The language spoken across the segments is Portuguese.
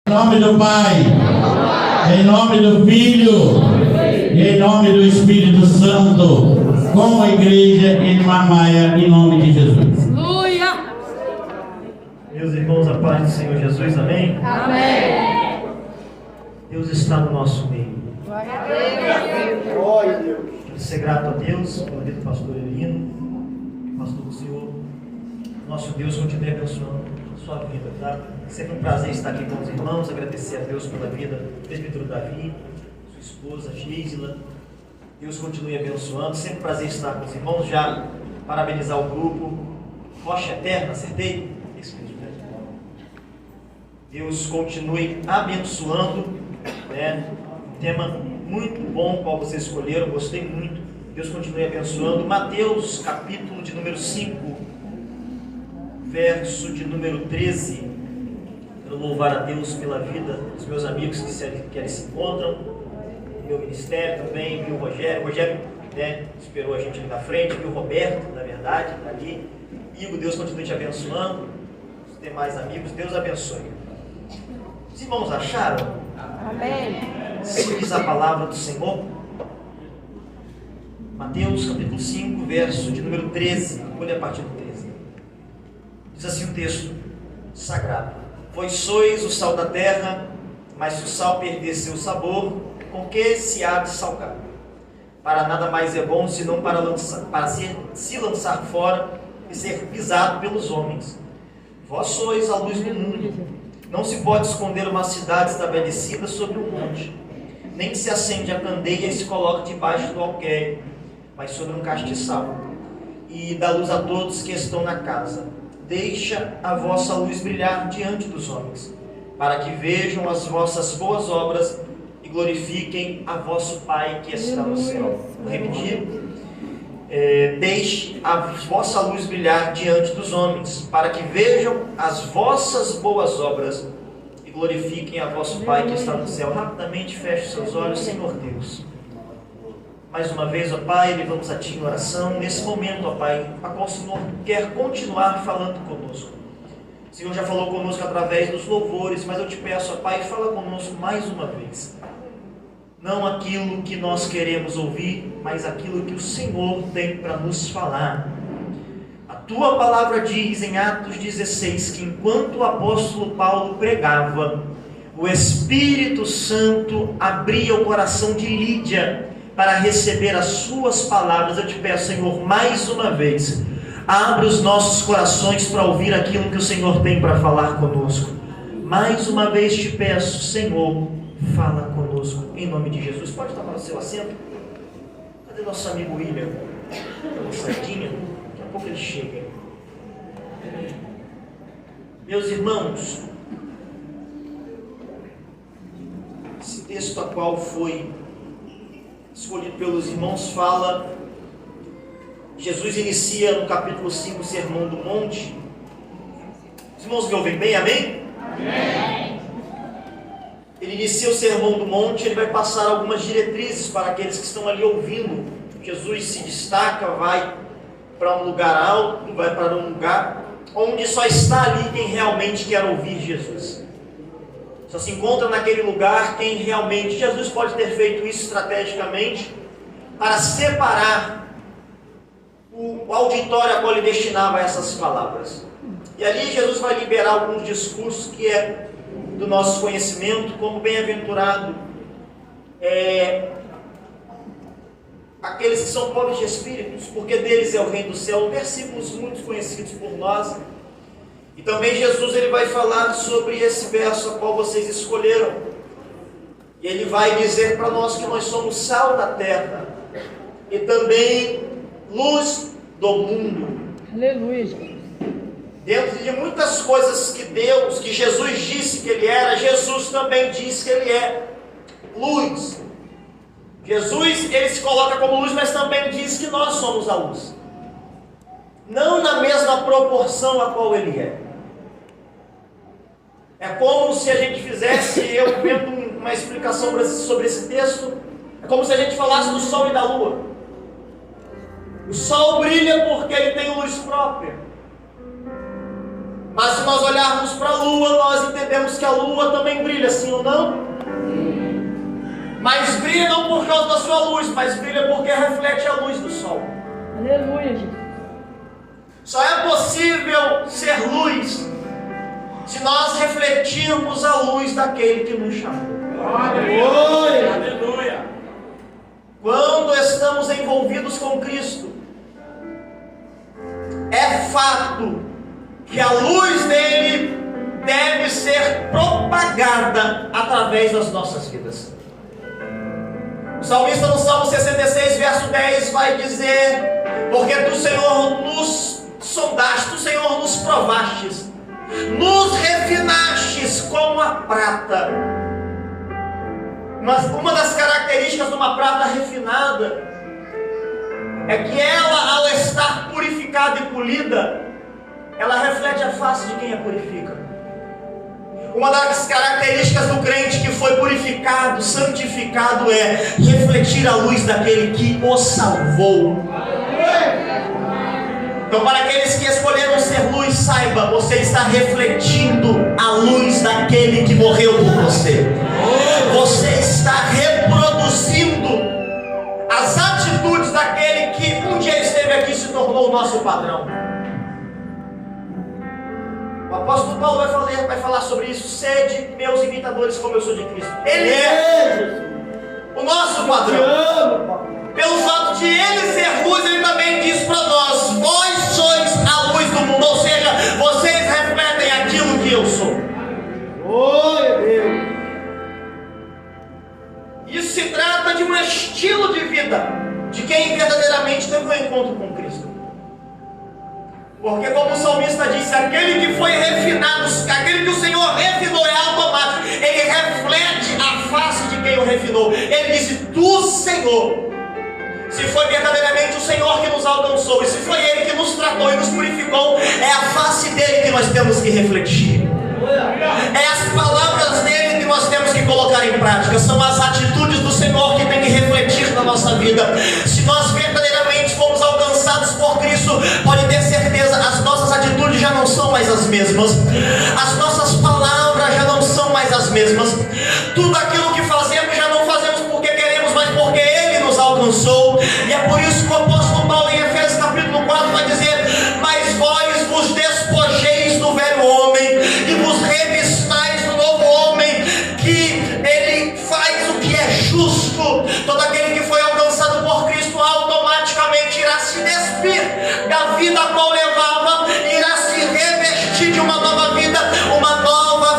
Em nome do Pai, em nome do Filho e em nome do Espírito Santo, com a igreja em Mamaia, em nome de Jesus. Aleluia! Meus irmãos, a paz do Senhor Jesus, amém? Amém! Deus está no nosso meio. Glória a Deus! Quero ser grato a Deus pela vida do pastor Elino, pastor do Senhor. Nosso Deus continue abençoando a sua vida, tá? Sempre um prazer estar aqui com os irmãos, agradecer a Deus pela vida do presbítero Davi, sua esposa Gisela. Deus continue abençoando, sempre um prazer estar com os irmãos. Já parabenizar o grupo Rocha Eterna, acertei? Isso mesmo, né? Deus continue abençoando, né? Um tema muito bom qual vocês escolheram, gostei muito. Deus continue abençoando. Mateus capítulo de número 5, verso de número 13. Quero louvar a Deus pela vida dos meus amigos que ali se encontram, meu ministério também, viu o Rogério, né, esperou a gente ali na frente, viu o Roberto, na verdade, está ali. Igor, Deus continue te abençoando, os demais amigos, Deus abençoe. Os irmãos acharam? Amém! Se diz a palavra do Senhor, Mateus capítulo 5, verso de número 13, vou ler a partir do 13. Diz assim o texto sagrado: Vós sois o sal da terra, mas se o sal perder seu sabor, com que se há de salgar? Para nada mais é bom, senão para se lançar fora e ser pisado pelos homens. Vós sois a luz do mundo. Não se pode esconder uma cidade estabelecida sobre um monte, nem se acende a candeia e se coloca debaixo do alqueire, mas sobre um castiçal, e dá luz a todos que estão na casa. Deixa a vossa luz brilhar diante dos homens, para que vejam as vossas boas obras e glorifiquem a vosso Pai que está no céu. Vou repetir. Deixe a vossa luz brilhar diante dos homens, para que vejam as vossas boas obras e glorifiquem a vosso Pai que está no céu. Rapidamente feche seus olhos, Senhor Deus. Mais uma vez, ó Pai, levamos a Ti em oração, nesse momento, ó Pai, a qual o Senhor quer continuar falando conosco. O Senhor já falou conosco através dos louvores, mas eu te peço, ó Pai, fala conosco mais uma vez. Não aquilo que nós queremos ouvir, mas aquilo que o Senhor tem para nos falar. A Tua palavra diz em Atos 16 que enquanto o apóstolo Paulo pregava, o Espírito Santo abria o coração de Lídia para receber as suas palavras. Eu te peço, Senhor, mais uma vez, abre os nossos corações para ouvir aquilo que o Senhor tem para falar conosco. Mais uma vez te peço, Senhor, fala conosco, em nome de Jesus. Pode tomar o seu assento? Cadê nosso amigo William? Uma sardinha? Daqui a pouco ele chega. Meus irmãos, esse texto a qual foi escolhido pelos irmãos fala, Jesus inicia no capítulo 5 o Sermão do Monte. Os irmãos me ouvem bem, amém? Amém. Ele inicia o Sermão do Monte, ele vai passar algumas diretrizes para aqueles que estão ali ouvindo. Jesus se destaca, vai para um lugar alto, vai para um lugar onde só está ali quem realmente quer ouvir Jesus. Só se encontra naquele lugar quem realmente... Jesus pode ter feito isso estrategicamente para separar o auditório a qual ele destinava essas palavras. E ali Jesus vai liberar alguns discursos que é do nosso conhecimento, como bem-aventurado aqueles que são pobres de espíritos, porque deles é o reino do céu. Versículos muito conhecidos por nós. E também Jesus ele vai falar sobre esse verso a qual vocês escolheram. E ele vai dizer para nós que nós somos sal da terra e também luz do mundo. Aleluia! Dentro de muitas coisas que Jesus disse que ele era, Jesus também disse que ele é luz. Jesus ele se coloca como luz, mas também diz que nós somos a luz. Não na mesma proporção a qual ele é. É como se a gente fizesse, eu vendo uma explicação sobre esse texto, é como se a gente falasse do sol e da lua. O sol brilha porque ele tem luz própria. Mas se nós olharmos para a lua, nós entendemos que a lua também brilha, sim ou não? Mas brilha não por causa da sua luz, mas brilha porque reflete a luz do sol. Aleluia, Jesus. Só é possível ser luz se nós refletirmos a luz daquele que nos chamou. Aleluia! Aleluia! Quando estamos envolvidos com Cristo, é fato que a luz dele deve ser propagada através das nossas vidas. O salmista no Salmo 66, verso 10 vai dizer: porque tu, Senhor, nos sondaste, tu, Senhor, nos provastes, nos refinastes como a prata. Mas uma das características de uma prata refinada é que ela, ao estar purificada e polida, ela reflete a face de quem a purifica. Uma das características do crente que foi purificado, santificado, é refletir a luz daquele que o salvou. Então, para aqueles que escolheram ser luz, saiba, você está refletindo a luz daquele que morreu por você. Você está reproduzindo as atitudes daquele que um dia esteve aqui e se tornou o nosso padrão. O apóstolo Paulo vai falar sobre isso. Sede meus imitadores como eu sou de Cristo. Ele é o nosso padrão. Pelo fato de ele ser luz, ele também diz para nós: vós sois a luz do mundo. Ou seja, vocês refletem aquilo que eu sou. Isso se trata de um estilo de vida de quem verdadeiramente teve um encontro com Cristo. Porque, como o salmista disse, aquele que foi refinado, aquele que o Senhor refinou é automático. Ele reflete a face de quem o refinou. Ele disse: tu, Senhor. Se foi verdadeiramente o Senhor que nos alcançou, e se foi Ele que nos tratou e nos purificou, é a face dele que nós temos que refletir. É as palavras dele que nós temos que colocar em prática. São as atitudes do Senhor que tem que refletir na nossa vida. Se nós verdadeiramente fomos alcançados por Cristo, pode ter certeza, as nossas atitudes já não são mais as mesmas. As nossas palavras já não são mais as mesmas. Tudo aquilo que fazemos já não fazemos porque queremos, mas porque Ele nos alcançou. E é por isso que o apóstolo Paulo, em Efésios capítulo 4, vai dizer: mas vós vos despojeis do velho homem e vos revistais do novo homem, que ele faz o que é justo. Todo aquele que foi alcançado por Cristo automaticamente irá se despir da vida a qual levava, irá se revestir de uma nova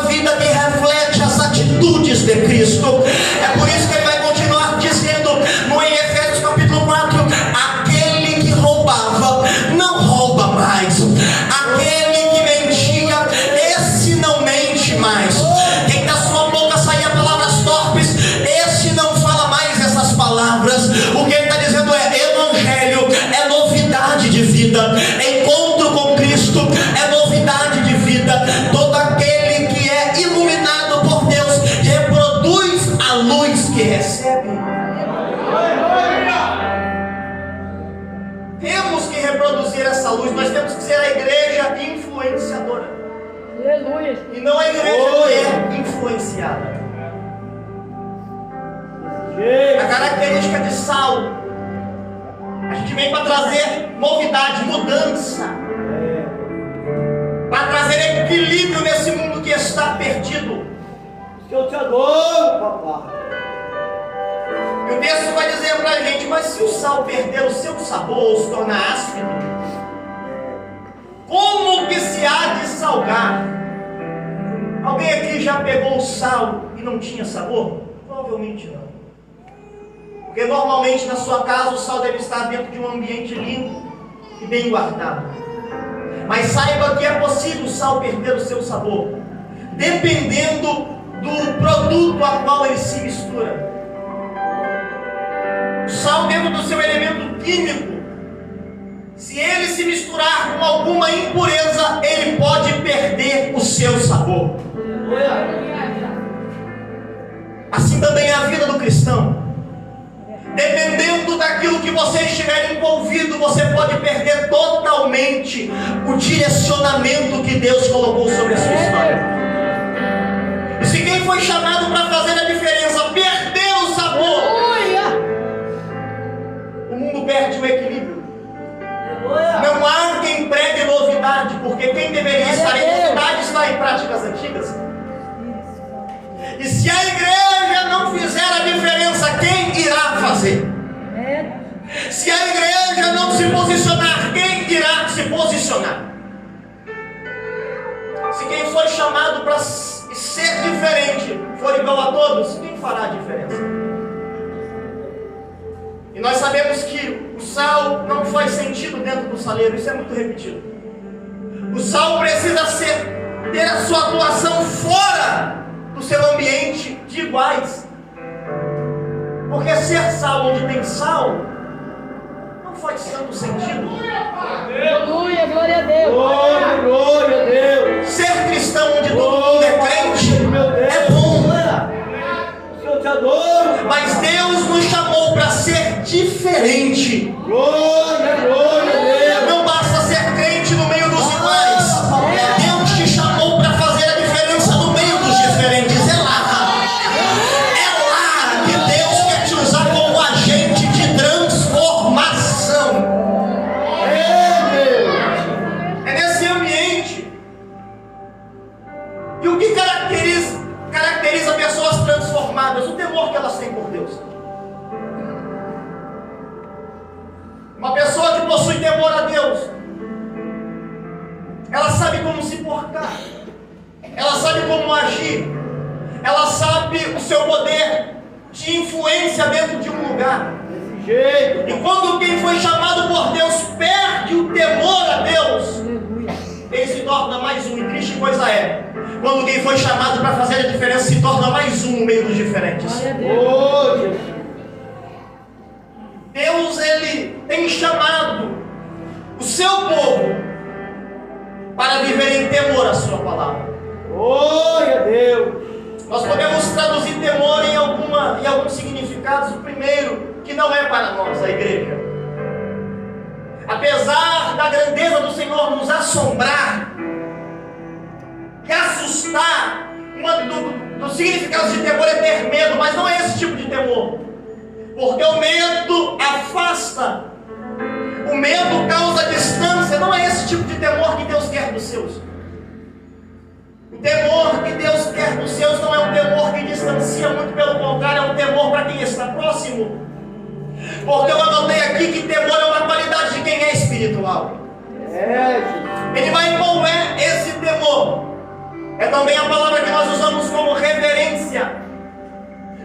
vida que reflete as atitudes de Cristo. É por isso que ele vai continuar dizendo no Efésios capítulo 4: aquele que roubava não rouba mais, aquele que mentia, esse não mente mais, quem da sua boca saía palavras torpes, esse não fala mais essas palavras. O que ele está dizendo é evangelho, é novidade de vida, encontro com Cristo é novidade de vida. Todo aquele que é iluminado por Deus reproduz a luz que recebe. Temos que reproduzir essa luz. Nós temos que ser a igreja influenciadora. Aleluia. E não a igreja que é influenciada. A característica de sal, a gente vem para trazer novidade, mudança, para trazer equilíbrio nesse mundo que está perdido. Eu te adoro, papai. E o texto vai dizer para a gente: mas se o sal perder o seu sabor ou se tornar ácido, como que se há de salgar? Alguém aqui já pegou o sal e não tinha sabor? Provavelmente não. Porque normalmente na sua casa o sal deve estar dentro de um ambiente limpo e bem guardado. Mas saiba que é possível o sal perder o seu sabor, dependendo do produto a qual ele se mistura. O sal, dentro do seu elemento químico, se ele se misturar com alguma impureza, ele pode perder o seu sabor. Assim também é a vida do cristão. Dependendo dependendo daquilo que você estiver envolvido, você pode perder totalmente o direcionamento que Deus colocou sobre a sua história. E se quem foi chamado para fazer a diferença perdeu o sabor, o mundo perde o equilíbrio. Não há quem pregue novidade, porque quem deveria estar em novidade está em práticas antigas. E se a igreja não fizer a diferença, quem irá fazer? Se a igreja não se posicionar, quem irá se posicionar? Se quem foi chamado para ser diferente for igual a todos, quem fará a diferença? E nós sabemos que o sal não faz sentido dentro do saleiro, isso é muito repetido. O sal precisa ter a sua atuação fora do seu ambiente de iguais. Porque ser sal onde tem sal não faz tanto sentido. Aleluia, glória a Deus. Glória a Deus. Ser cristão onde todo mundo é crente é bom. O Senhor te adora. Mas Deus nos chamou para ser diferente. Glória a Deus. Não basta ser crente no meio dos iguais. Deus te chamou para fazer a diferença no meio dos diferentes. É lá que Deus quer te usar como agente de transformação. É nesse ambiente. E o que caracteriza pessoas transformadas? O temor que elas têm por Deus. Uma pessoa que possui temor a Deus, ela sabe como se portar, ela sabe como agir, ela sabe o seu poder de influência dentro de um lugar. Desse jeito. E quando quem foi chamado por Deus perde o temor a Deus, ele se torna mais um. E triste coisa é quando quem foi chamado para fazer a diferença se torna mais um no meio dos diferentes. Oh, Jesus. Deus, ele tem chamado o seu povo para viver em temor à sua palavra. Glória a Deus. Nós podemos traduzir temor em alguns significados. O primeiro, que não é para nós, a igreja. Apesar da grandeza do Senhor nos assombrar e assustar, dos significados de temor é ter medo, mas não é esse tipo de temor. Porque o medo afasta, o medo causa distância. Não é esse tipo de temor que Deus quer dos seus. O temor que Deus quer dos seus não é um temor que distancia, muito pelo contrário, é um temor para quem está próximo. Porque eu anotei aqui que temor é uma qualidade de quem é espiritual. Ele vai qual é esse temor? É também a palavra que nós usamos como reverência.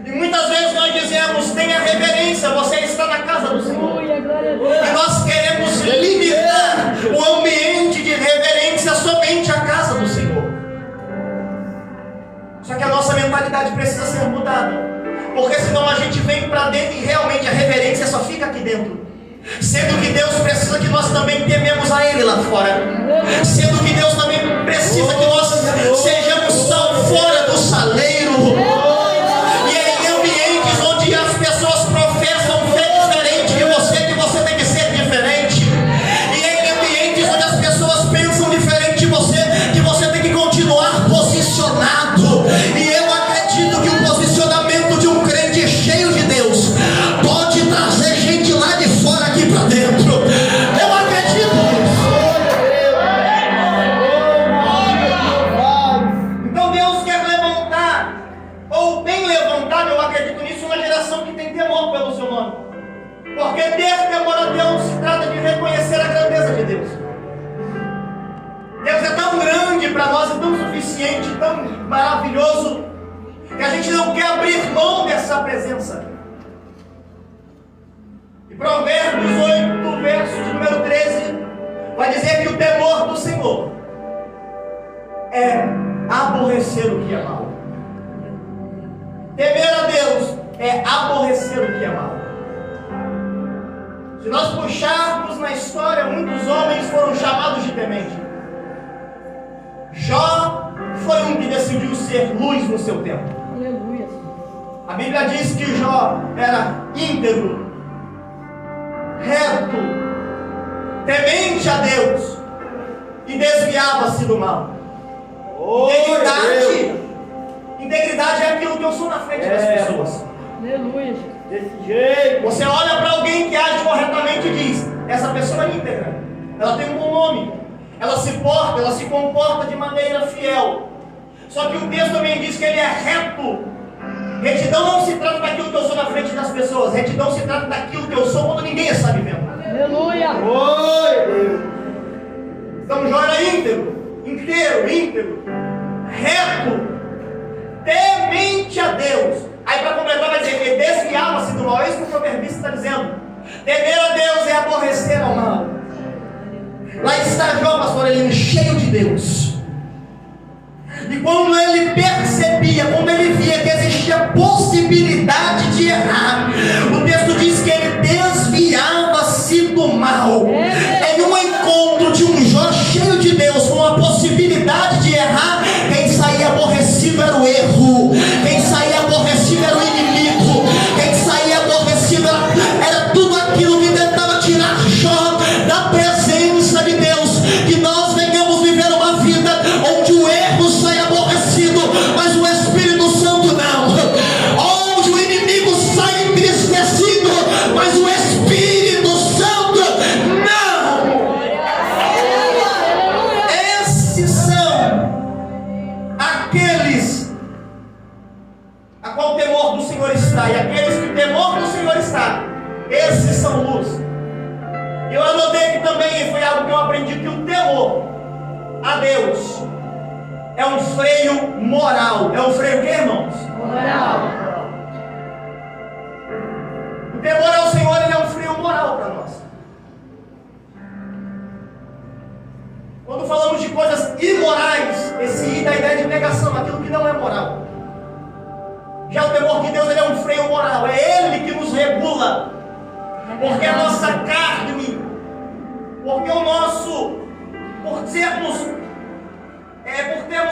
E muitas vezes nós dizemos, tenha reverência, você está na casa do Senhor. E nós queremos limitar o ambiente de reverência somente à casa do Senhor. Só que a nossa mentalidade precisa ser mudada. Porque senão a gente vem para dentro e realmente a reverência só fica aqui dentro. Sendo que Deus precisa que nós também tememos a Ele lá fora. Sendo que Deus também precisa que nós sejamos sal fora do saleiro. Porque ter temor a Deus se trata de reconhecer a grandeza de Deus. Deus é tão grande para nós, é tão suficiente, tão maravilhoso, que a gente não quer abrir mão dessa presença. E Provérbios 8, verso de número 13, vai dizer que o temor do Senhor é aborrecer o que é mal. Temer a Deus é aborrecer o que é mal. Se nós puxarmos na história, muitos homens foram chamados de temente. Jó foi um que decidiu ser luz no seu tempo. Aleluia. A Bíblia diz que Jó era íntegro reto, temente a Deus e desviava-se do mal. Integridade é aquilo que eu sou na frente das pessoas. Aleluia. Desse jeito. Você olha para alguém que age corretamente e diz: essa pessoa é íntegra, ela tem um bom nome, ela se porta, ela se comporta de maneira fiel. Só que o texto também diz que ele é reto. Retidão não se trata daquilo que eu sou na frente das pessoas, retidão se trata daquilo que eu sou quando ninguém está me vendo. Aleluia. Oi, Deus. Então Jó era íntegro, íntegro, reto, temente a Deus. Aí para completar vai dizer que ele desviava-se do mal. É isso que o proverbista está dizendo. Temer a Deus é aborrecer ao mal. Lá está Jó, pastor Elino, cheio de Deus. E quando ele percebia, quando ele via que existia possibilidade de errar, o texto diz que ele desviava-se do mal. Em um encontro de um Jó cheio de Deus, com a possibilidade de errar, quem saía aborrecido era o erro, quem saía aborrecido era o inimigo, quem saía aborrecido era tudo aquilo que tentava tirar Jó da presença de Deus. Que nós venhamos viver uma vida onde o erro sai aborrecido, mas o Espírito Santo não, onde o inimigo sai entristecido, mas o Espírito Santo não. Esses são aqueles a qual o temor do Senhor está, e aqueles que o temor do Senhor está, esses são luz. E eu anotei que também foi algo que eu aprendi, que o temor a Deus é um freio moral. É um freio o quê, irmãos? Moral. O temor ao Senhor, ele é um freio moral para nós. Quando falamos de coisas imorais, esse I dá ideia de negação, aquilo que não é moral. Já o temor de Deus, ele é um freio moral. É Ele que nos regula. Porque a nossa carne, porque o nosso, por termos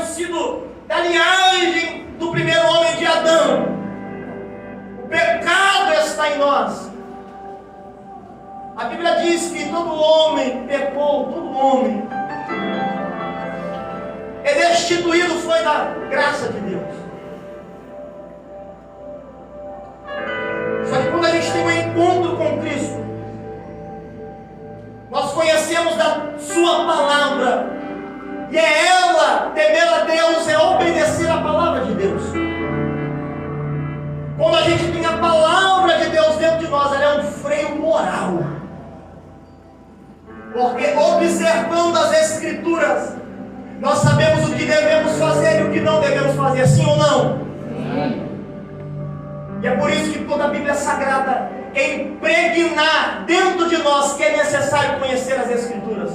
sido da linhagem do primeiro homem de Adão, o pecado está em nós. A Bíblia diz que todo homem pecou, todo homem é destituído, foi da graça de Deus. Só que quando a gente tem um encontro com Cristo, nós conhecemos da Sua palavra, e é ela, temer a Deus, é obedecer a palavra de Deus. Quando a gente tem a palavra de Deus dentro de nós, ela é um freio moral. Porque observando as Escrituras, nós sabemos o que devemos fazer e o que não devemos fazer, sim ou não? Sim. E é por isso que toda a Bíblia Sagrada é impregnar dentro de nós que é necessário conhecer as Escrituras.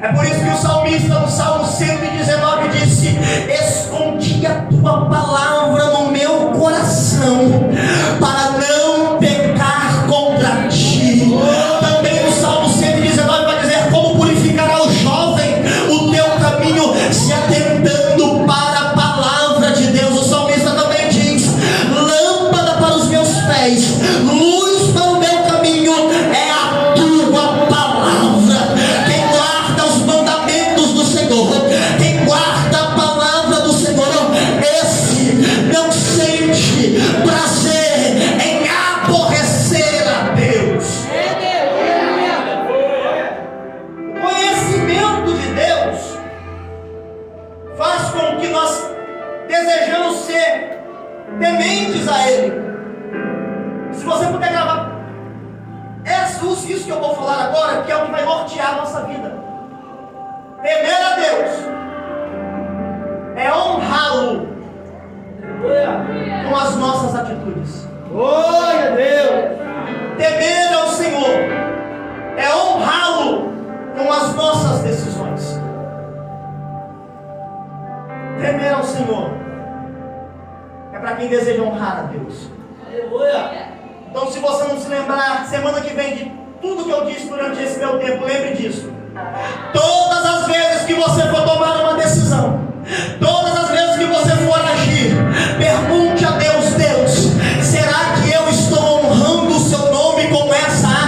É por isso que o salmista no Salmo 119 disse: escondi a tua palavra no meu coração, para não pecar contra ti. Também no Salmo 119 vai dizer: como purificará o jovem o teu caminho, se atentando para a palavra de Deus. O salmista também diz: lâmpada para os meus pés, luz para o meu caminho é a tua palavra. Quem guarda os mandamentos do Senhor, quem guarda a palavra do Senhor, esse não sente prazer em aborrecer a Deus. O conhecimento de Deus faz com que nós desejamos ser tementes a Ele. Se você puder gravar isso que eu vou falar agora, que é o que vai nortear a nossa vida. Temer a Deus é honrá-lo com as nossas atitudes. Glória a Deus. Temer ao Senhor é honrá-lo com as nossas decisões. Temer ao Senhor é para quem deseja honrar a Deus. Aleluia. Então, se você não se lembrar, semana que vem, de tudo que eu disse durante esse meu tempo, lembre disso. Todas as vezes que você for tomar uma decisão, todas as vezes que você for agir, pergunte a Deus: Deus, será que eu estou honrando o seu nome com essa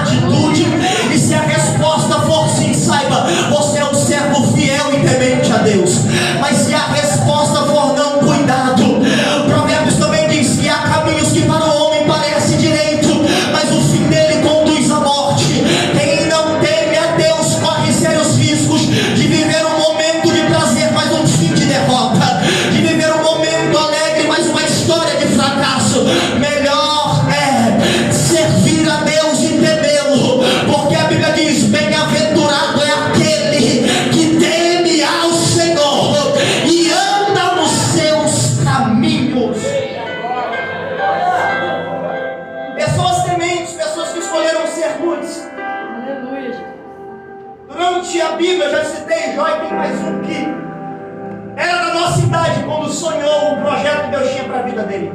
para a vida dele.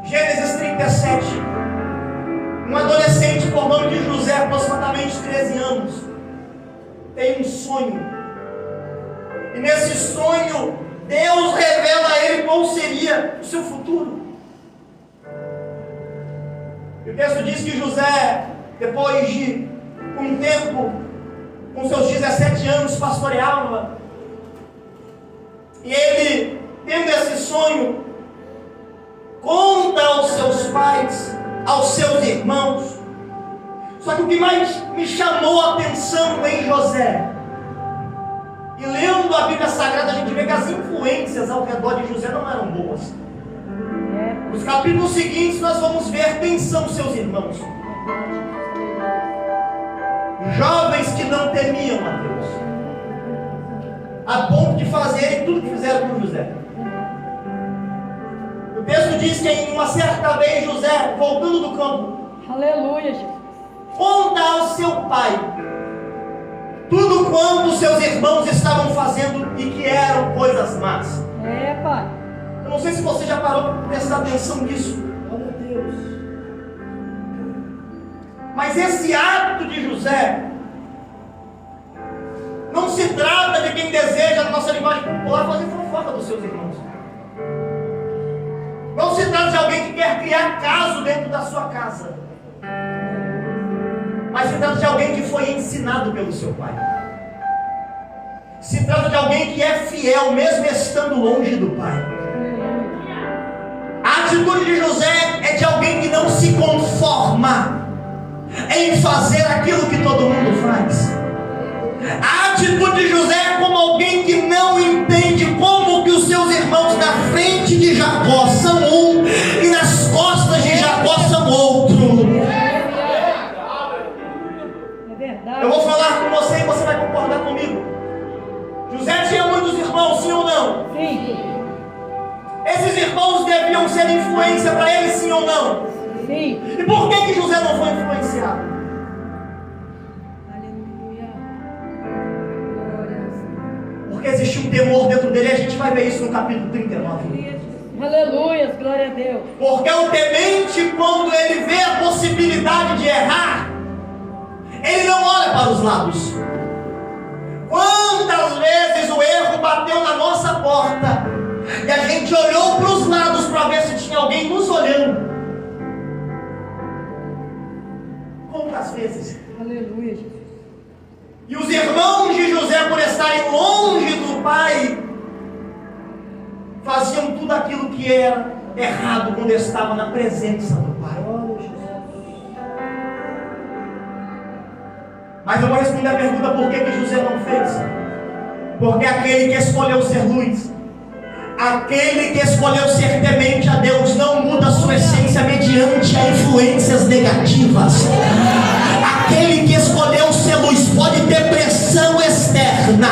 Gênesis 37. Um adolescente por nome de José, aproximadamente 13 anos, tem um sonho. E nesse sonho, Deus revela a ele qual seria o seu futuro. E o texto diz que José, depois de um tempo, com seus 17 anos, pastoreava. E ele, tendo esse sonho, conta aos seus pais, aos seus irmãos. Só que o que mais me chamou a atenção em José, e lendo a Bíblia Sagrada, a gente vê que as influências ao redor de José não eram boas. Nos capítulos seguintes nós vamos ver quem são seus irmãos. Jovens que não temiam a Deus, a ponto de fazerem tudo que fizeram com José. O texto diz que em uma certa vez José, voltando do campo, Aleluia, Jesus. conta ao seu pai tudo quanto seus irmãos estavam fazendo e que eram coisas más. Pai. Eu não sei se você já parou para prestar atenção nisso. Glória a Deus. Mas esse ato de José não se trata de quem deseja, na nossa linguagem popular, fazer fofoca dos seus irmãos. Não se trata de alguém que quer criar caso dentro da sua casa. Mas se trata de alguém que foi ensinado pelo seu pai. Se trata de alguém que é fiel, mesmo estando longe do pai. A atitude de José é de alguém que não se conforma em fazer aquilo que todo mundo faz. A atitude de José é como alguém que não entende como que os seus irmãos na frente de Jacó são um e nas costas de Jacó são outro. É verdade. Eu vou falar com você e você vai concordar comigo. José tinha muitos irmãos, sim ou não? Sim. Esses irmãos deviam ser influência para ele, sim ou não? Sim. E por que José não foi influenciado? Aleluia. Porque existe um temor dentro dele, e a gente vai ver isso no capítulo 39. Aleluia, glória a Deus. Porque o temente, quando ele vê a possibilidade de errar, ele não olha para os lados. Quantas vezes o erro bateu na nossa porta e a gente olhou para os lados para ver se tinha alguém nos olhando? Quantas vezes? Aleluia, Jesus. E os irmãos de José, por estarem longe do pai, faziam tudo aquilo que era errado quando estavam na presença do pai. Mas eu vou responder a pergunta: por que José não fez? Porque aquele que escolheu ser luz, aquele que escolheu ser temente a Deus, não muda a sua essência mediante a influências negativas. Aquele que escolheu ser luz pode ter pressão externa,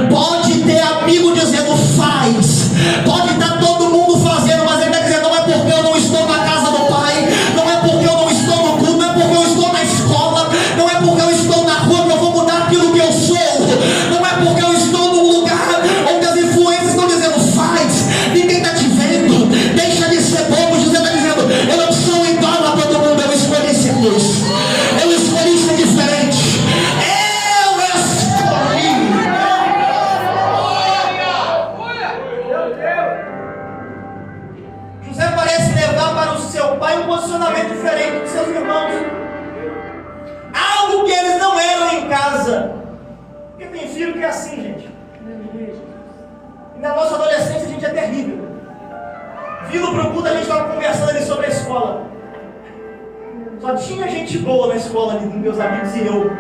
pode ter amigo dizendo faz, pode estar todo mundo fazendo, mas ele está dizendo: não é porque eu não estou na casa do pai, não é porque eu não estou no culto, não é porque eu estou na escola, não é porque eu estou na rua que eu vou mudar aquilo que eu sou, não é porque eu estou num lugar onde as influências estão dizendo faz, ninguém está te vendo, deixa de ser bobo. José está dizendo: eu não sou igual a todo mundo, eu escolhi ser luz, eu escolhi ser diferente, eu escolhi. José parece levar para o seu pai um posicionamento diferente dos seus irmãos, algo que eles não eram em casa. Porque tem filho que é assim, gente. E na nossa adolescência a gente é terrível. Vindo para o culto, a gente estava conversando ali sobre a escola. Só tinha gente boa na escola ali, meus amigos e eu.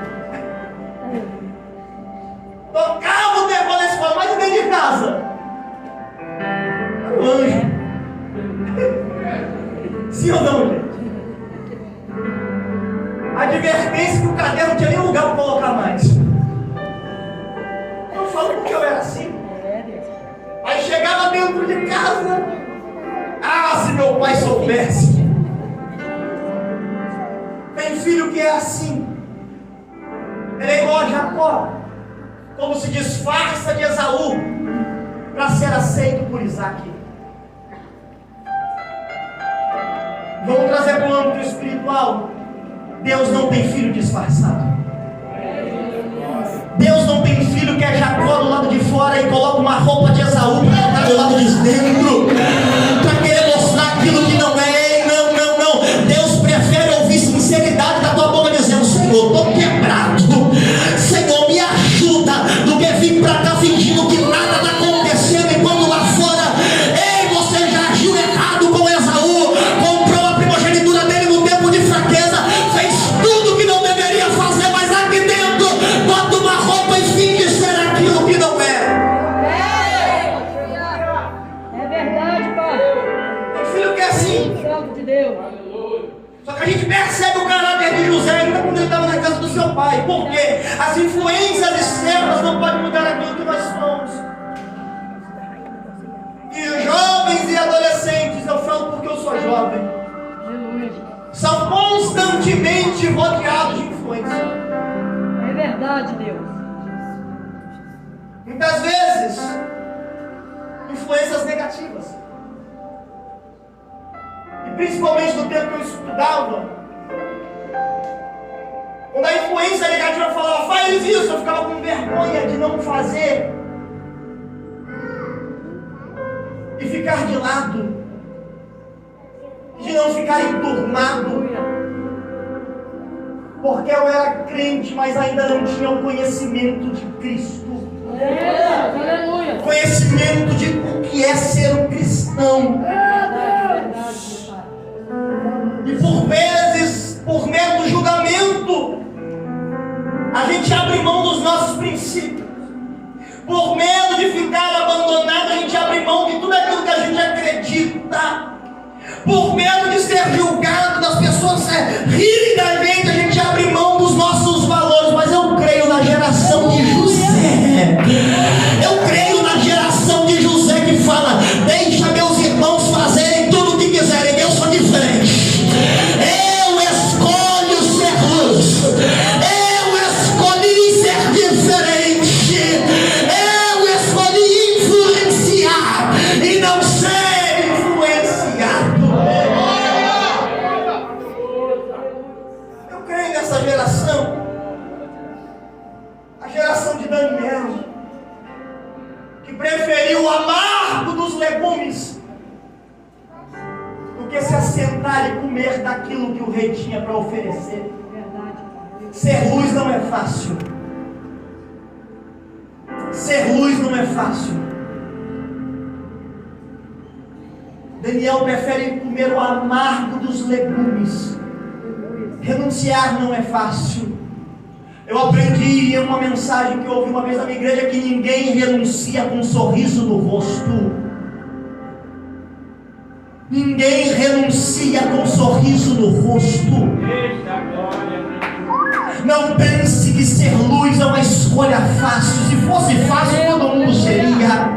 Tocava o terror na escola, mas dentro de casa era um anjo. Sim ou não, gente? Advertência que o caderno não tinha nem lugar para colocar mais. Eu falo porque eu era assim. Aí chegava dentro de casa. Ah, se meu pai soubesse. Tem filho que é assim. Ele é igual a Jacó, como se disfarça de Esaú para ser aceito por Isaac. Vamos trazer para o âmbito espiritual. Deus não tem filho disfarçado. Deus não tem filho que é Jacó do lado de fora e coloca uma roupa de Esaú para ficar do lado de dentro, para querer mostrar aquilo que não é. Não, não, não. Deus prefere ouvir sinceridade da tua boca dizendo: Senhor, estou quebrado, Senhor, me ajuda, do que vir para cá fingindo que nada está acontecendo, e quando lá fora, ei, você já agiu errado com Esaú, comprou a primogenitura dele no tempo de fraqueza, fez tudo que não deveria fazer, mas aqui dentro bota uma roupa e finge ser aquilo que não é. É verdade, Pai. Tem filho que é assim. Santo de Deus. Só que a gente percebe o caráter de José ainda quando ele estava na casa do seu pai. Por quê? As influências externas não podem mudar aquilo que nós somos. E jovens e adolescentes, eu falo porque eu sou jovem, Aleluia. são constantemente rodeados de influência. É verdade, Deus. Muitas vezes, influências negativas. E principalmente no tempo que eu estudava, quando a influência negativa falava: faz isso, eu ficava com vergonha de não fazer e ficar de lado, de não ficar enturmado, porque eu era crente, mas ainda não tinha o conhecimento de Cristo, Aleluia. conhecimento de o que é ser um cristão. E por vezes, por medo do julgamento, a gente abre mão dos nossos princípios. Por medo de ficar abandonado, a gente abre mão de tudo aquilo que a gente acredita. Por medo de ser julgado, das pessoas rirem da gente, a gente abre mão dos nossos valores. Mas eu creio na geração de José. Eu creio na geração de José que fala: deixa meus irmãos fazerem tudo o que quiserem, eu sou diferente. Eu escolho ser luz. Eu escolhi ser diferente. Eu escolhi influenciar e não ser influenciado. Eu creio nessa geração, a geração de Daniel, que preferiu o amargo dos legumes do que se assentar e comer daquilo que o rei tinha para oferecer. Ser luz não é fácil. Ser luz não é fácil. Daniel prefere comer o amargo dos legumes. Renunciar não é fácil. Eu aprendi em uma mensagem que eu ouvi uma vez na minha igreja que ninguém renuncia com um sorriso no rosto. Ninguém renuncia com um sorriso no rosto. Não pense que ser luz é uma escolha fácil. Se fosse fácil, todo mundo seria.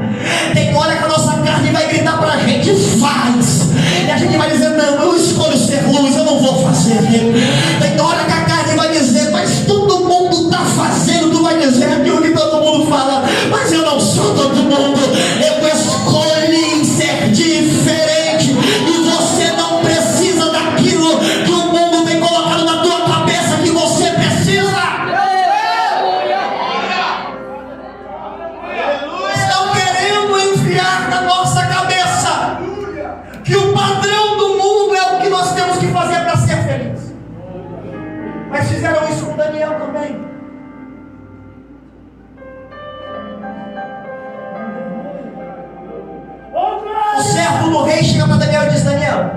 Tem hora que a nossa carne vai gritar pra gente: faz. E a gente vai dizer: não, eu escolho ser luz, eu não vou fazer. Tem hora que a carne vai dizer: mas todo mundo está fazendo. Tu vai dizer aquilo que todo mundo fala: mas eu não sou todo mundo. Eu escolhi ser diferente. E você não precisa daquilo que o mundo tem colocado na tua cabeça que você precisa. Estão querendo enfiar na nossa cabeça que o padrão do mundo é o que nós temos que fazer para ser feliz. Mas fizeram isso com Daniel também. O servo do rei chega para Daniel e diz: Daniel,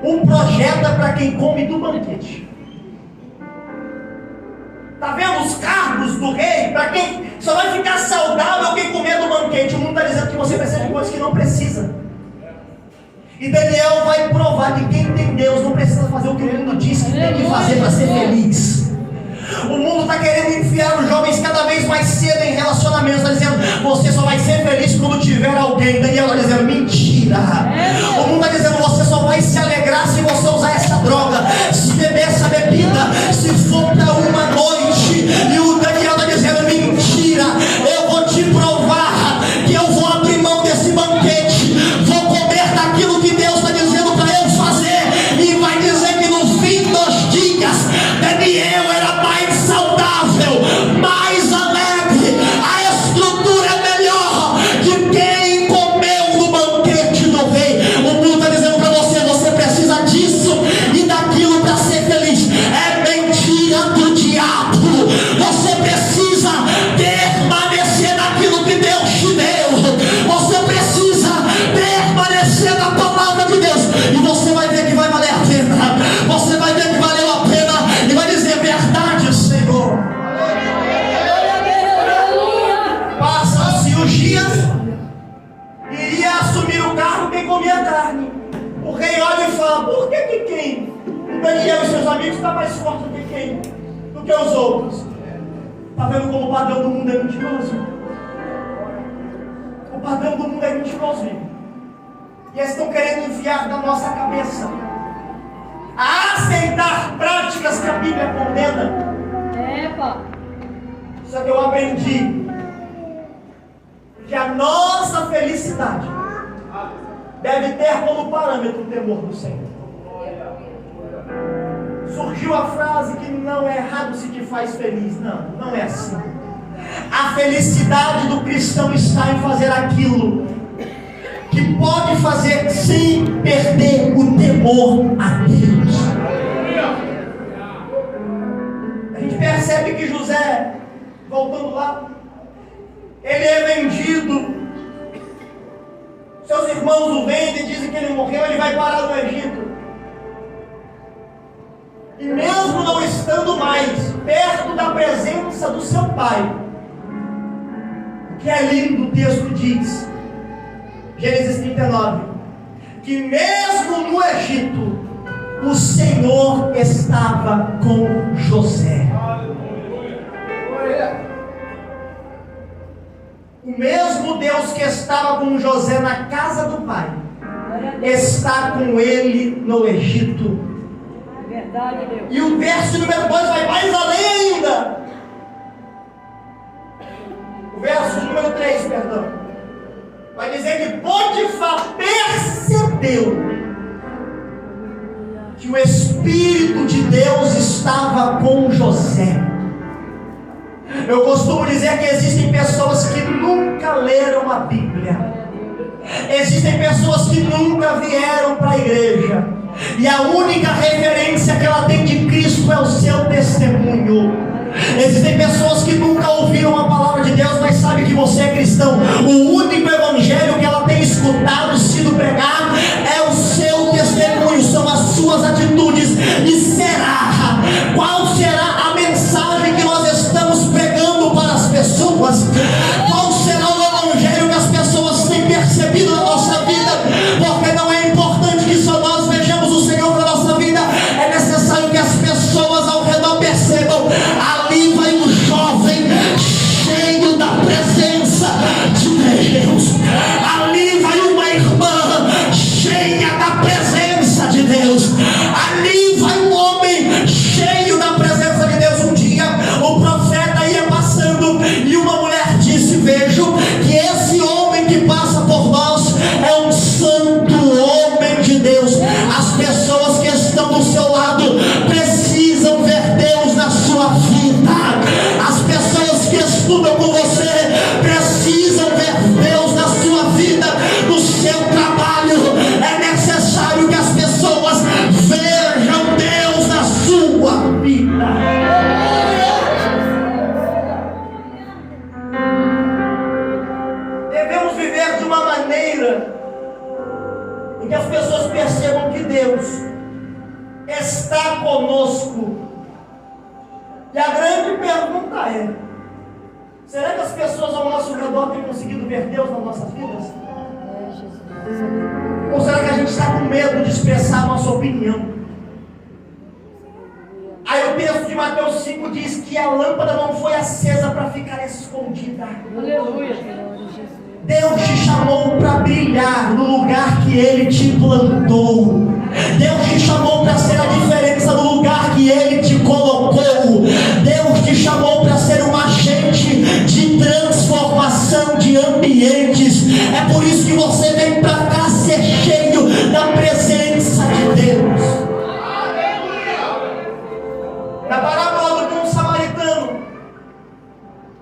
um projeto é para quem come do banquete. Está vendo os cargos do rei? Para quem só vai ficar saudável quem comer do banquete. O mundo está dizendo que você precisa de coisas que não precisa. E Daniel vai provar que quem tem Deus não precisa fazer o que o mundo diz que tem que fazer para ser feliz. O mundo está querendo enfiar os jovens cada vez mais cedo em relacionamentos. Está dizendo: você só vai ser feliz quando tiver alguém. Daniel está dizendo: mentira. O mundo está dizendo: você só vai se alegrar se você usar essa droga, se beber essa bebida, se for para uma noite. E o Daniel está dizendo: mentira. Eu vou te provar que eu vou abrir mão desse banquete. Vou comer daquilo que Deus está dizendo para eu fazer. subir o carro, quem comia carne. O rei olha e fala: por que quem? O Daniel e seus amigos estão mais fortes do que quem? Do que os outros. Está vendo como o padrão do mundo é mentiroso? O padrão do mundo é mentiroso, irmão. E eles estão querendo enfiar na nossa cabeça a aceitar práticas que a Bíblia condena. Só que eu aprendi que a nossa felicidade deve ter como parâmetro o temor do Senhor. Surgiu a frase que não é errado se te faz feliz. Não, não é assim. A felicidade do cristão está em fazer aquilo que pode fazer sem perder o temor a Deus. A gente percebe que José, voltando lá, ele é vendido. Seus irmãos o vendem, dizem que ele morreu, ele vai parar no Egito. E mesmo não estando mais perto da presença do seu pai, o que é lindo, o texto diz, Gênesis 39, que mesmo no Egito, o Senhor estava com José. O mesmo Deus que estava com José na casa do pai, está com ele no Egito. Verdade, Deus. E o verso número 2 vai mais além ainda. O verso número 3, perdão, vai dizer que Potifar percebeu que o Espírito de Deus estava com José. Eu costumo dizer que existem pessoas que nunca leram a Bíblia. Existem pessoas que nunca vieram para a igreja. E a única referência que ela tem de Cristo é o seu testemunho. Existem pessoas que nunca ouviram a palavra de Deus, mas sabem que você é cristão. O único evangelho que ela tem escutado sido pregado é o seu testemunho, são as suas atitudes. E qual será a mensagem que nós estamos pregando para as pessoas? Qual será o evangelho que as pessoas têm percebido na nossa vida? Porque não é importante que só nós vejamos o Senhor na nossa vida, é necessário que as pessoas ao redor percebam. Ali vai um jovem cheio da presença de Deus. Ali vai uma irmã cheia da presença de Deus. Ali vai um homem cheio da presença de Deus. Um dia o profeta ia passando e uma mulher disse: vejo que esse homem que passa por nós é um santo homem de Deus. As pessoas que estão do seu lado precisam ver Deus na sua vida. As pessoas que estudam com você precisam ver Deus na sua vida, no seu trabalho. É necessário que as pessoas vejam Deus na sua vida. Devemos viver de uma maneira em que as pessoas percebam que Deus está conosco. E a grande pergunta é: será que as pessoas ao nosso redor têm conseguido ver Deus nas nossas vidas? Ou será que a gente está com medo de expressar a nossa opinião? Aí o texto de Mateus 5 diz que a lâmpada não foi acesa para ficar escondida. Aleluia. Deus te chamou para brilhar no lugar que Ele te plantou. Deus te chamou para ser a diferença no lugar que Ele te colocou. Deus te chamou para ser um agente de transformação de ambientes. É por isso que você vem para cá ser cheio da presença de Deus. Na parábola do bom samaritano,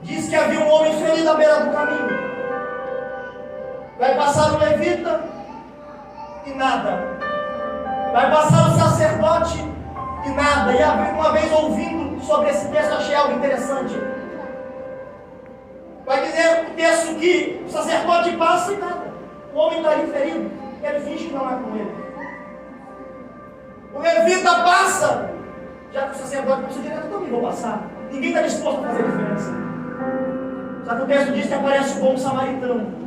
diz que havia um homem ferido à beira do caminho. Vai passar o levita e nada. Vai passar o sacerdote e nada. E uma vez ouvindo sobre esse texto, achei algo interessante. Vai dizer o texto que o sacerdote passa e nada. O homem está ali ferido, ele finge que não é com ele. O levita passa, já que o sacerdote passa direto, eu também vou passar. Ninguém está disposto a fazer diferença. Só que o texto diz que aparece o bom samaritano.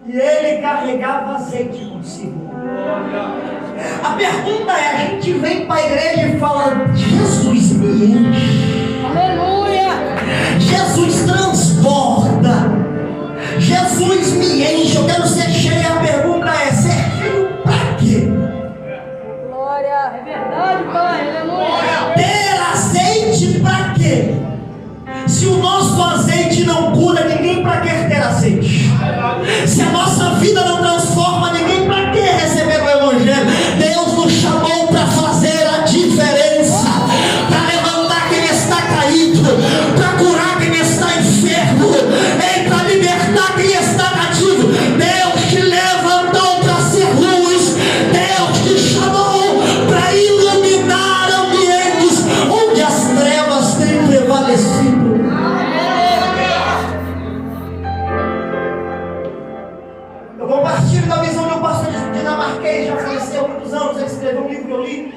E ele carregava azeite consigo. A pergunta é, a gente vem para a igreja e fala, Jesus me enche. Aleluia. Jesus transborda. Jesus me enche. Eu quero ser cheio. A pergunta é, ser cheio para quê? Glória. É verdade, Pai. Aleluia. Ter azeite para quê? Se o nosso azeite não cura, ninguém para que ter azeite. Se a nossa vida não transforma, ninguém para que receber o Evangelho. Deus nos chamou para fazer a diferença, para levantar quem está caído, para curar quem está enfermo, para libertar quem está cativo. Deus te levantou para ser luz. Deus te chamou para iluminar ambientes onde as trevas têm prevalecido. Eu compartilho da visão de um pastor dinamarquês, já faleceu há muitos anos. Ele escreveu um livro que eu li.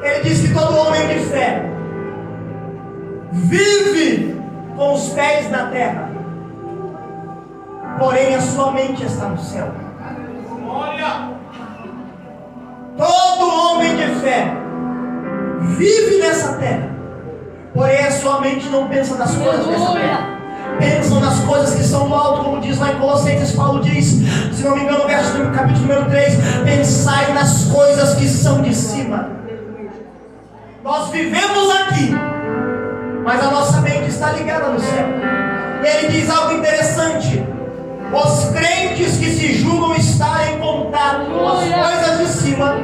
Ele diz que todo homem de fé vive com os pés na terra, porém a sua mente está no céu. Todo homem de fé vive nessa terra, porém a sua mente não pensa nas coisas dessa terra. Pensam nas coisas que são do alto, como diz lá em Colossenses. Paulo diz, se não me engano, capítulo número 3, pensai nas coisas que são de cima. Nós vivemos aqui, mas a nossa mente está ligada no céu. E ele diz algo interessante: os crentes que se julgam estar em contato com as coisas de cima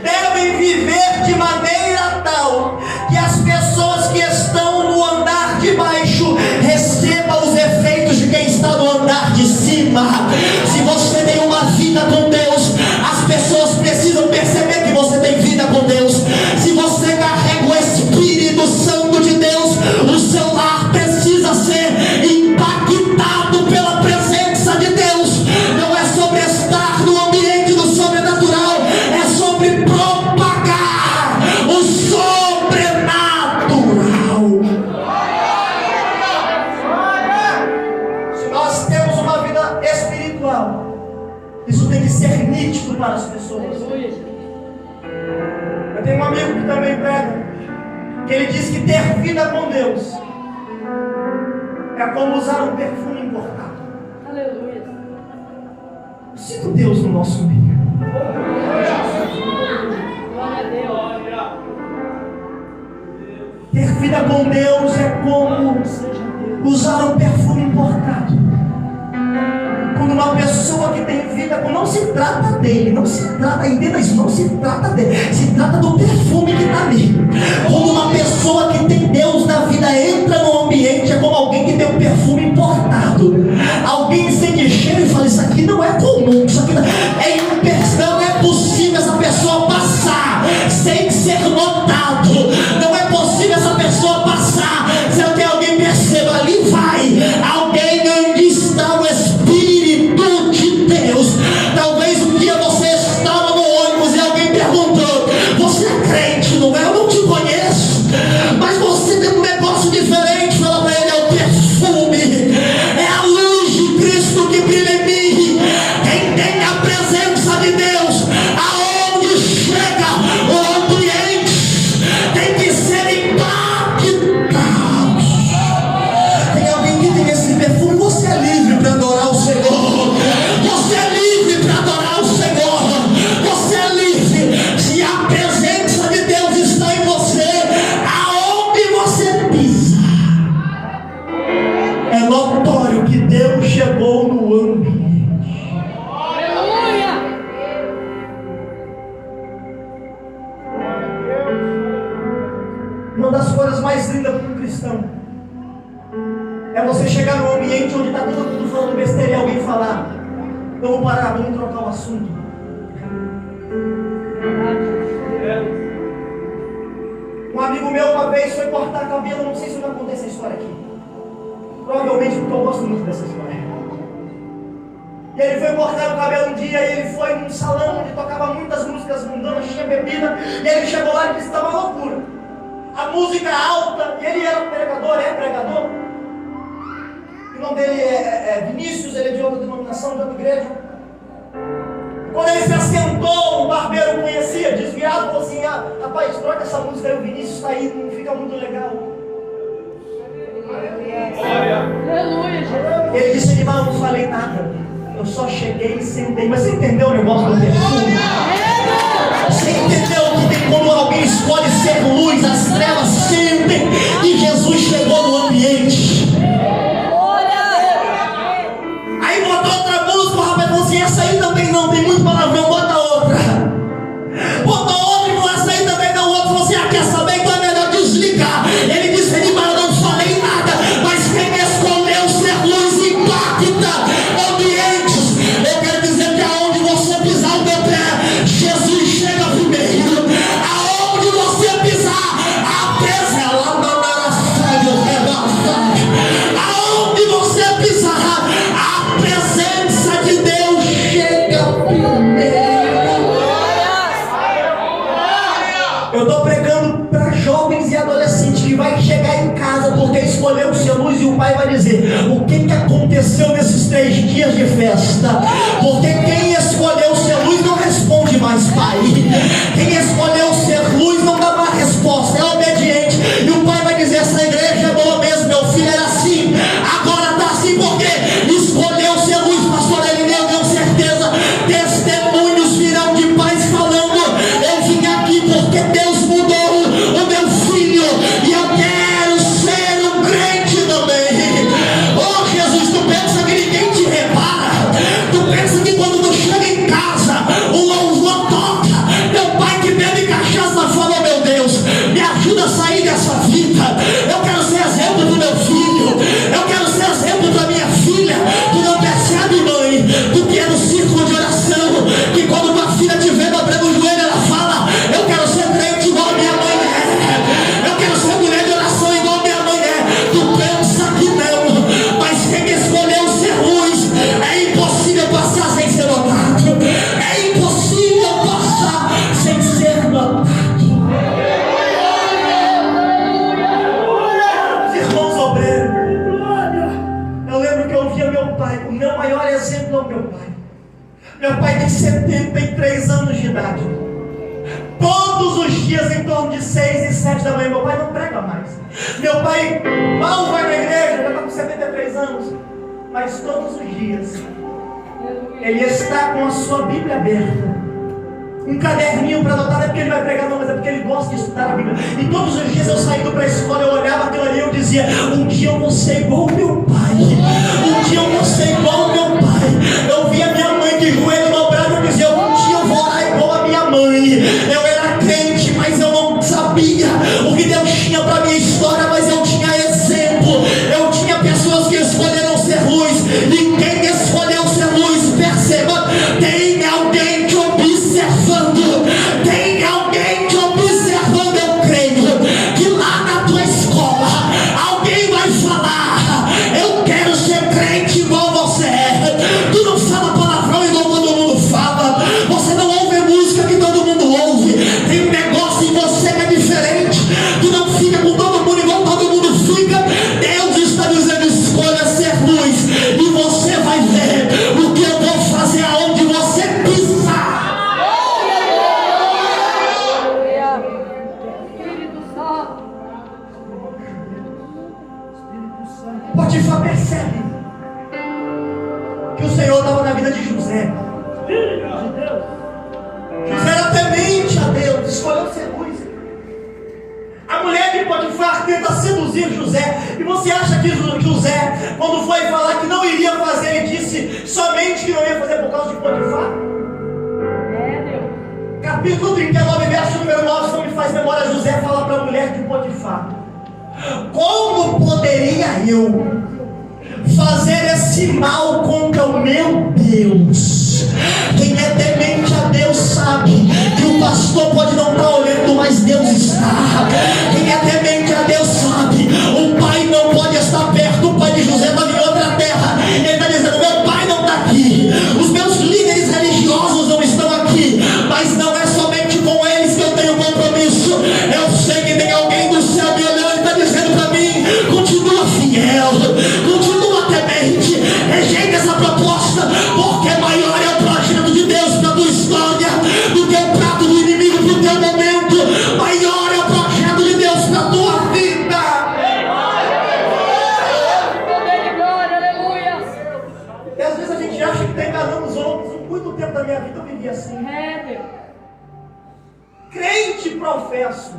devem viver de maneira tal que as pessoas que estão no andar de baixo recebam os efeitos de quem está no andar de cima. Se você tem uma vida com Deus, as pessoas precisam perceber que você tem vida com Deus. Se você carrega o Espírito Santo de Deus, o seu lar precisa ser impactado pela presença de Deus. Não é sobre estar no ambiente do sobrenatural, é sobre propagar o sobrenatural. Se nós temos uma vida espiritual, isso tem que ser nítido para as pessoas. Eu tenho um amigo que também prega, que ele diz que ter vida com Deus é como usar um perfume importado. Aleluia. Eu sinto Deus no nosso meio. Glória a Deus. Ter vida com Deus é como usar um perfume importado. Quando uma pessoa que tem vida com, não se trata dele, não se trata, entenda isso, não se trata dele, se trata do perfume que está nele. Quando uma pessoa que tem Deus na vida entra no ambiente, é como alguém que tem um perfume importado. Alguém sente cheiro e fala, isso aqui não é comum, isso aqui não é possível essa pessoa passar sem ser notado. Não é possível essa pessoa passar sem que alguém perceba. Ali vai alguém onde está o Espírito de Deus. Talvez um dia você estava no ônibus e alguém perguntou, você é crente, não é? Eu não te conheço, mas você tem um negócio diferente. Fala para ele, é o perfume, é a luz de Cristo que brilha em mim. Quem tem a presença de Deus, aonde chega o ambiente tem que ser impactado. Tem alguém que tem esse perfume? Você é livre para adorar o Senhor. Você é livre para adorar o Senhor. Você é livre. Se a presença de Deus está em você, aonde você pisa, é notório que Deus chegou no ambiente. Aleluia. Uma das coisas mais lindas para um cristão é você chegar num ambiente onde está todo mundo falando besteira e alguém falar, vamos parar, vamos trocar o assunto. Um amigo meu uma vez foi cortar cabelo, não sei se eu já contei essa história aqui, provavelmente porque eu gosto muito dessa história. E ele foi cortar o cabelo um dia e ele foi num salão onde tocava muitas músicas mundanas, tinha bebida, e ele chegou lá e disse que estava uma loucura. A música alta, e ele era pregador, é pregador. E O nome dele é Vinícius, ele é de outra denominação, de outra igreja. Quando ele se assentou, o barbeiro conhecia, desviado, falou assim: rapaz, troca essa música aí, o Vinícius está aí, não fica muito legal. Aleluia, Jesus. Ele disse: Edmar, eu não falei nada, eu só cheguei e sentei. Mas você entendeu o negócio do perfume? Você entendeu que tem quando alguém escolhe ser luz, as trevas sentem e Jesus chegou no ambiente. Aí botou outra música, o rapaz falou assim: essa aí também não, tem muito palavrão, bota outra. Botou outra e falou: essa aí também não, outra falou assim: quer saber, então é melhor desligar. Ele disse: Edmar, eu não falei nada, mas quem escolheu ser luz impacta ambientes. Eu quero dizer que aonde você pisar o meu pé, Jesus chega primeiro. Aonde você pisar, a presença lá na aonde você pisar, a presença de Deus chega primeiro. Eu estou pregando para jovens e adolescentes que vai chegar em casa porque escolheu ser luz, e o pai vai dizer: o que aconteceu nesses 3 dias de festa? Porque quem escolheu ser luz não responde mais, pai. Quem escolheu ser luz não dá mais resposta, é obediente. E o pai vai dizer: essa igreja é boa mesmo, meu filho era assim, agora está assim porque escolheu ser luz. Pastor Elineu, eu tenho certeza, testemunhos virão de pais falando: eu vim aqui porque Deus mudou o meu filho e eu quero ser um crente também. Oh Jesus, tu pensa que ninguém te repara? Tu pensa que quando tu chega em casa, o louvor toca, teu pai que bebe cachaça fala: oh meu Deus, me ajuda a sair dessa vida. Eu quero ser exemplo do meu filho, eu quero ser exemplo da minha filha. Tu não percebe, mãe, tu que é no círculo de oração, que quando tua filha te vê dobrando o joelho, ela fala: eu quero ser crente igual a minha mãe é, eu quero ser mulher de oração igual a minha mãe é. Tu pensa que não, mas quem escolheu ser luz, é impossível passar sem ser notado, é impossível passar sem ser notado. Irmãos obreiros, eu lembro que eu ouvia meu pai, o meu maior exemplo é o meu pai. Meu pai tem 73 anos de idade. Todos os dias, em torno de 6 e 7 da manhã, meu pai não prega mais. Meu pai mal vai na igreja, já está com 73 anos. Mas todos os dias, ele está com a sua Bíblia aberta. Um caderninho para anotar, não é porque ele vai pregar não, mas é porque ele gosta de estudar a Bíblia. E todos os dias eu saindo para a escola, eu olhava aquilo ali e eu dizia: um dia eu vou ser igual ao meu pai. Um dia eu vou ser igual ao meu pai. Eu via minha mãe de joelho dobrado e eu dizia: um dia eu vou orar igual a minha mãe. Eu era crente, mas eu não sabia o que Deus tinha para minha história, mas eu tinha exemplo. Eu tinha pessoas que escolheram ser luz. E quem escolheu ser luz, perceba, tem alguém te observando. Tem alguém te observando. Eu creio que lá na tua escola alguém vai falar: eu quero ser crente igual você é. Tu não fala palavrão igual todo mundo fala, você não ouve música que todo mundo ouve. Tem um negócio em você que é diferente. Tu não fica com todo mundo igual todo mundo fica. Deus está dizendo: escolha ser luz, e você vai ver o que eu vou fazer aonde você pisar. Espírito Santo. Potifar percebe que o Senhor estava na vida de José. José era temente a Deus, escolheu ser luz. A mulher de Potifar tenta seduzir José. E você acha que José, quando foi falar que não iria fazer, ele disse somente que não ia fazer por causa de Potifar? É, Deus. Capítulo 39, verso número 9, só me faz memória. José fala para a mulher de Potifar: como poderia eu fazer esse mal contra o meu Deus? Quem é temente a Deus sabe que o pastor pode não estar olhando, mas Deus está. Quem é temente a Deus sabe, o pai não pode estar perto. O pai de José estava em outra terra. Ele está dizendo: meu pai não está aqui, os meus líderes religiosos não estão aqui, mas não é somente com eles que eu tenho compromisso. Eu sei que tem alguém do céu me olhando e está dizendo para mim: continua fiel, continua temente. assim. É, Deus. Crente professo,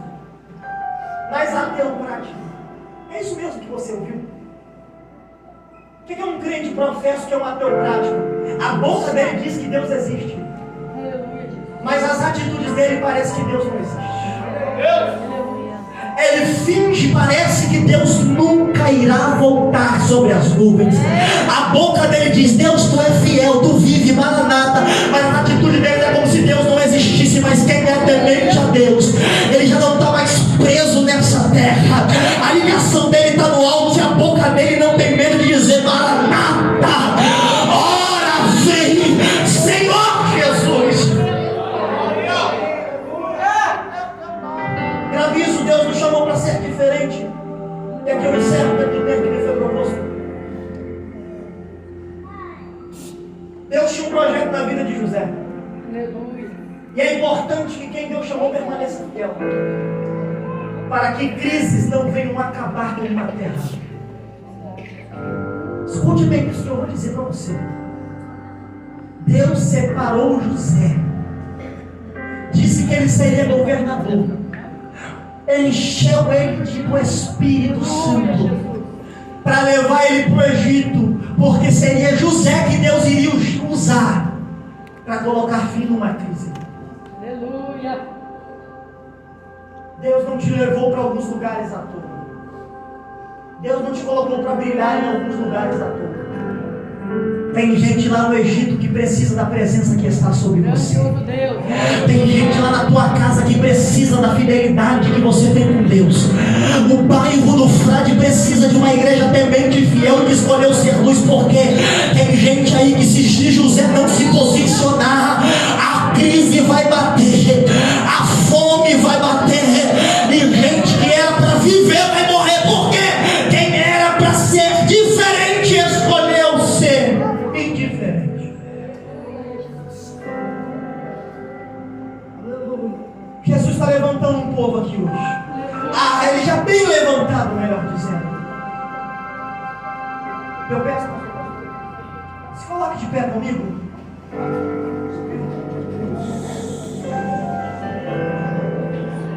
mas ateu prático. É isso mesmo que você ouviu? O que é um crente professo que é um ateu prático? A boca dele diz que Deus existe, Aleluia, Jesus. mas as atitudes dele parecem que Deus não existe. Aleluia. Ele finge, parece que Deus nunca irá voltar sobre as nuvens. A boca dele diz: Deus, tu é fiel, tu vive, maranata. Mas a atitude dele é como se Deus não existisse. Mas quem é temente a Deus, ele já não está mais preso nessa terra. A ligação dele está no alto e a boca dele não tem medo de dizer: maranata, ora vem, Senhor Jesus. Aviso, Deus nos chamou para ser diferente. E aqui eu encerro para entender que me foi proposto. Deus tinha um projeto na vida de José. Aleluia. E é importante que quem Deus chamou permaneça fiel, para que crises não venham acabar com uma terra. Escute bem o que eu vou dizer para você. Deus separou José. Disse que ele seria governador. Encheu ele do Espírito Santo para levar ele para o Egito, porque seria José que Deus iria usar para colocar fim numa crise. Aleluia. Deus não te levou para alguns lugares à toa. Deus não te colocou para brilhar em alguns lugares à toa. Tem gente lá no Egito que precisa da presença que está sobre você. Grandioso Deus. Tem gente lá na tua casa que precisa da fidelidade que você tem com Deus. O bairro do Frade precisa de uma igreja temente e fiel que escolheu ser luz, porque tem gente aí que, se José não se posicionar, a crise vai bater, a fome vai bater, e gente que era para viver vai morrer, porque quem era para ser diferente escolheu ser indiferente. Jesus está levantando um povo aqui hoje. Ele já tem levantado, melhor dizendo. Eu peço, se coloque de pé comigo.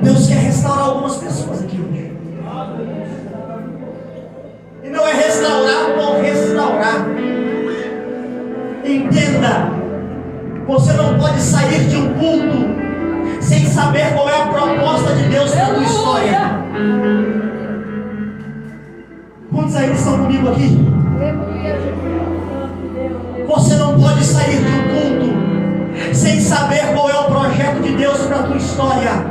Deus quer restaurar algumas pessoas aqui hoje. E não é restaurar por restaurar. Entenda, você não pode sair de um culto sem saber qual é a proposta de Deus para a tua história. Quantos aí estão comigo aqui? Você não pode sair de um culto sem saber qual é o projeto de Deus para a tua história.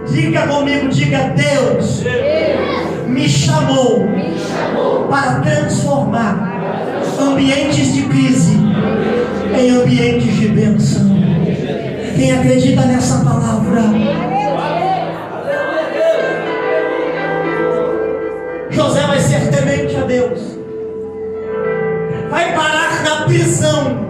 Diga comigo, diga: Deus me chamou para transformar ambientes de crise em ambientes de bênção. Quem acredita nessa palavra? José vai ser temente a Deus, vai parar na prisão.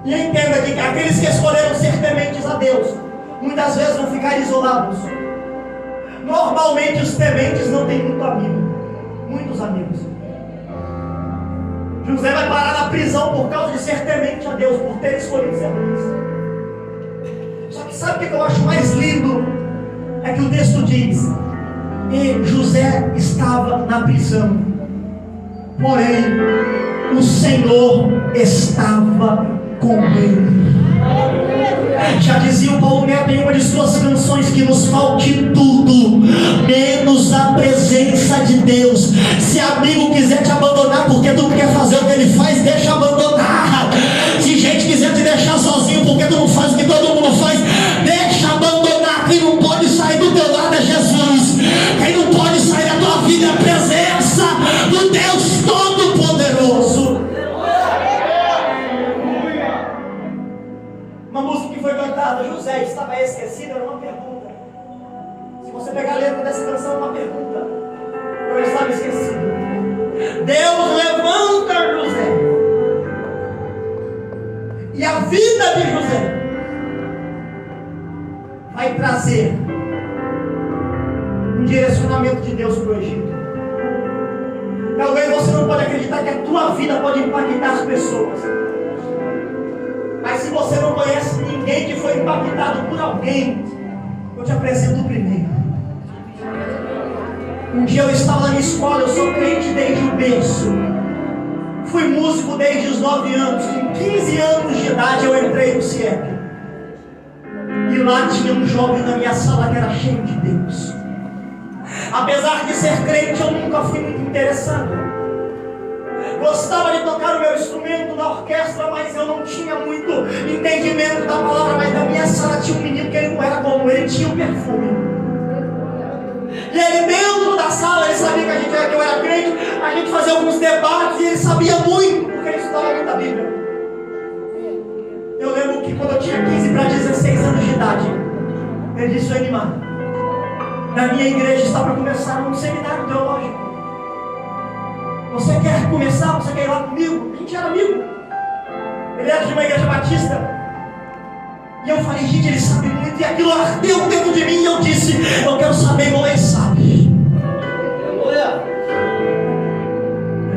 E entenda que aqueles que escolheram ser tementes a Deus muitas vezes vão ficar isolados. Normalmente os tementes não têm muitos amigos. José vai parar na prisão por causa de ser temente a Deus, por ter escolhido ser luz. Só que sabe o que eu acho mais lindo? É que o texto diz: e José estava na prisão, porém o Senhor estava com ele. Já dizia o Paulo Neto em uma de suas canções que nos falte tudo menos a presença de Deus. Se amigo quiser te abandonar porque tu quer fazer o que ele faz, deixa abandonar. Se gente quiser te deixar sozinho porque tu não faz o que todo mundo faz, deixa abandonar. Quem não pode sair do teu lado é Jesus. Quem não pode sair da tua vida é a presença do Deus Todo-Poderoso. Uma música que foi cantada, José estava esquecido, era uma pergunta. Se você pegar a letra dessa canção, é uma pergunta: eu estava esquecido. Deus levanta José, e a vida de José vai trazer um direcionamento de Deus para o Egito. Talvez você não pode acreditar que a tua vida pode impactar as pessoas, Mas se você não conhece ninguém que foi impactado por alguém, eu te apresento o primeiro. Um dia eu estava na minha escola, eu sou crente desde o berço. Fui músico desde os 9 anos. Com 15 anos de idade eu entrei no CIEP. E lá tinha um jovem na minha sala que era cheio de Deus. Apesar de ser crente, eu nunca fui muito interessado. Gostava de tocar o meu instrumento na orquestra, mas eu não tinha muito entendimento da palavra. Mas na minha sala tinha um menino que ele não era como ele, tinha um perfume. E ele dentro da sala, ele sabia que eu era crente, a gente fazia alguns debates e ele sabia muito, porque ele estudava muito a Bíblia. Eu lembro que quando eu tinha 15 para 16 anos de idade, ele disse: Enimar, na minha igreja está para começar um seminário teológico. Você quer começar? Você quer ir lá comigo? A gente era amigo. Ele era de uma igreja batista. E eu falei: gente, ele sabe muito. E aquilo ardeu dentro de mim. E eu disse: eu quero saber igual ele sabe.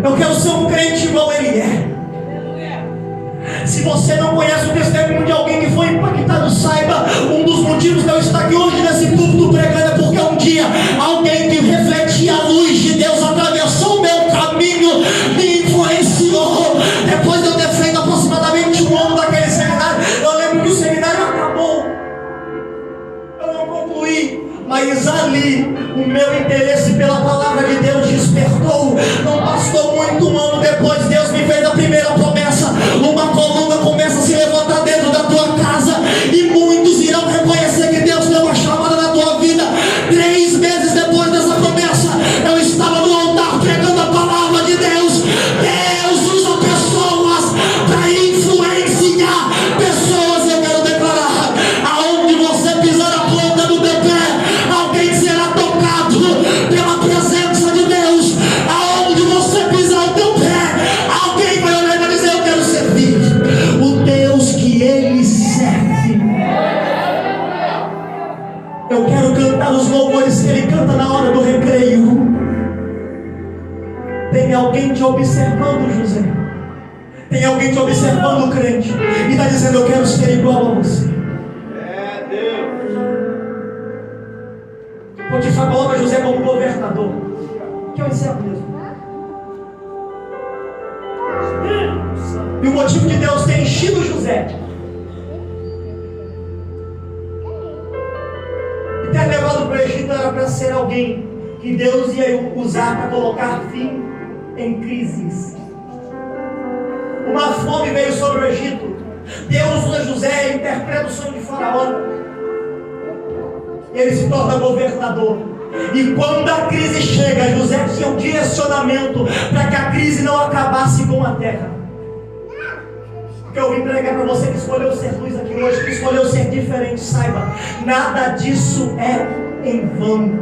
Eu quero ser um crente igual ele é. Se você não conhece o testemunho de alguém que foi impactado, saiba, um dos motivos de eu estar aqui hoje nesse púlpito pregando é porque um dia alguém que refletia a luz de Deus atravessou o meu caminho, me influenciou. Depois de eu ter feito aproximadamente um ano daquele seminário, eu lembro que o seminário acabou. Eu não concluí, mas ali o meu interesse pela palavra de Deus despertou. Não bastou muito, um ano depois Deus me fez a primeira promessa. Uma coluna começa a se levantar dentro da tua casa e muitos irão reconhecer que Deus deu uma chamada na tua vida. 3 meses depois dessa promessa, eu estava no altar pregando a palavra de Deus. Deus usa pessoas para influenciar pessoas. Eu quero declarar: aonde você pisar a planta do teu pé, alguém será tocado pela presença de Deus. Aonde você pisar o teu pé, alguém vai olhar e vai dizer: eu quero servir o Deus que ele serve. Eu quero cantar os louvores que ele canta na hora do recreio. Tem alguém te observando, José. Tem alguém te observando, crente, e está dizendo: eu quero ser igual a você. É Deus. Potifar coloca José como governador. Que eu encerro mesmo. E o motivo de Deus ter enchido José e ter levado para o Egito era para ser alguém que Deus ia usar para colocar fim em crises. Uma fome veio sobre o Egito. Deus usa José, interpreta o sonho de Faraó. Ele se torna governador. E quando a crise chega, José tinha um direcionamento para que a crise não acabasse com a terra. Que eu vim pregar para você que escolheu ser luz aqui hoje, que escolheu ser diferente, saiba, nada disso é em vão.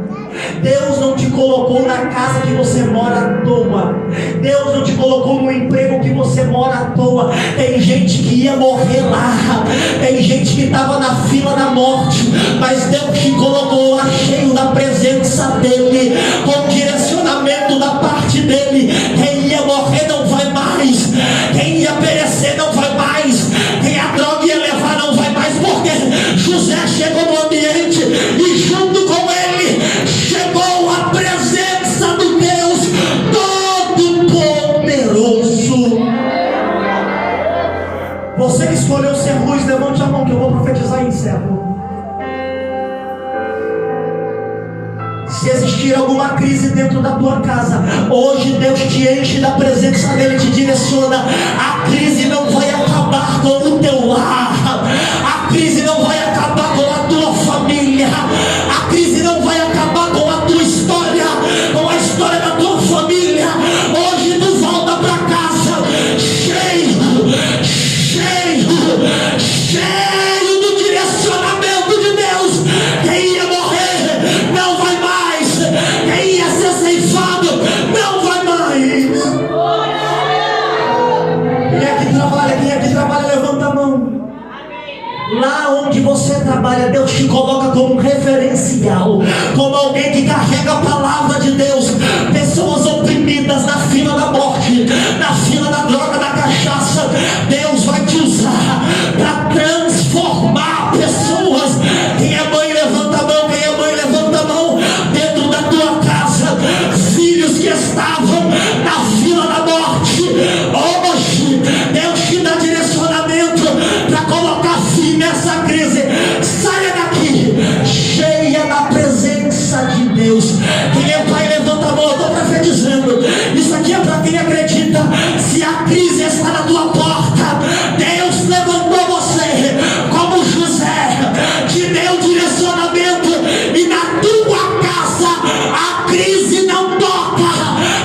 Deus não te colocou na casa que você mora à toa. Deus não te colocou no emprego que você mora à toa. Tem gente que ia morrer lá, tem gente que estava na fila da morte, mas Deus te colocou lá cheio da presença dele, com direcionamento da parte dele. Quem ia morrer não vai mais, quem ia perecer não vai mais, quem a droga ia levar não vai mais, porque José chegou no ambiente e junto com ele chegou a presença do Deus Todo-Poderoso. Você que escolheu ser luz, levante a mão que eu vou profetizar e encerro. Se existir alguma crise dentro da tua casa, hoje Deus te enche da presença dele, te direciona. A crise não vai acabar com o teu lar, a crise não vai acabar com a tua família, a crise não vai acabar com a tua história, com a história da tua família. Hoje tu volta para casa cheio do direcionamento de Deus. Quem ia morrer não vai mais, quem ia ser ceifado não vai mais. Quem aqui trabalha, levanta a mão. Lá onde você trabalha, Deus te coloca como um referencial, como alguém que carrega a palavra de Deus. Pessoas oprimidas na fila da morte, na fila da droga, da cachaça, Deus vai te usar para crise está na tua porta. Deus levantou você como José, te deu direcionamento, e na tua casa a crise não toca,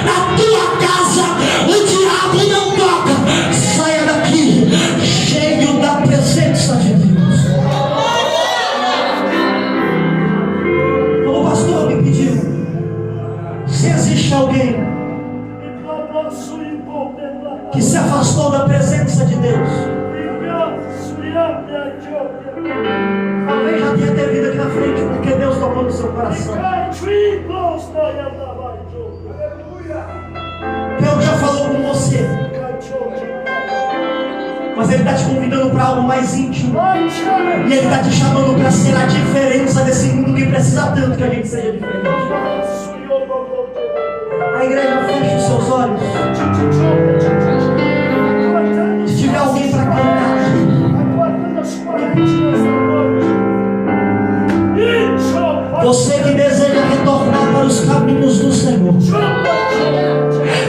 na tua casa o diabo não toca. Saia daqui cheio da presença de Deus. O pastor me pediu, se existe alguém que se afastou da presença de Deus, talvez já tenha ter vindo aqui na frente, porque Deus tocou no seu coração. Deus já falou com você, mas Ele está te convidando para algo mais íntimo, e Ele está te chamando para ser a diferença desse mundo que precisa tanto que a gente seja diferente. A igreja, fecha os seus olhos. Se tiver alguém para cantar, você que deseja retornar para os caminhos do Senhor,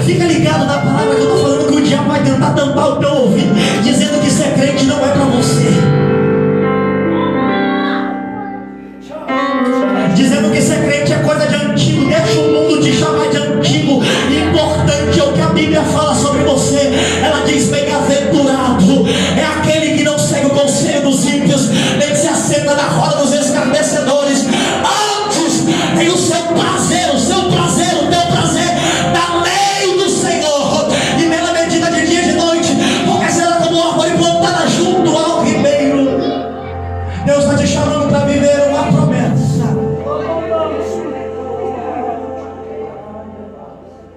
fica ligado na palavra que eu estou falando, que o diabo vai tentar tampar o teu ouvido, dizendo que ser crente não é para você, dizendo que ser crente é coisa de antigo. Deixa o mundo te chamar de antigo. Importante é o que a Bíblia fala sobre você. Ela diz: bem-aventurado é aquele que não segue o conselho dos ímpios, nem se assenta na roda dos escarnecedores. Antes tem o seu prazer, o teu prazer na lei do Senhor, e nela medita de dia e de noite, porque será como uma árvore plantada junto ao ribeiro. Deus está te chamando para viver uma promessa.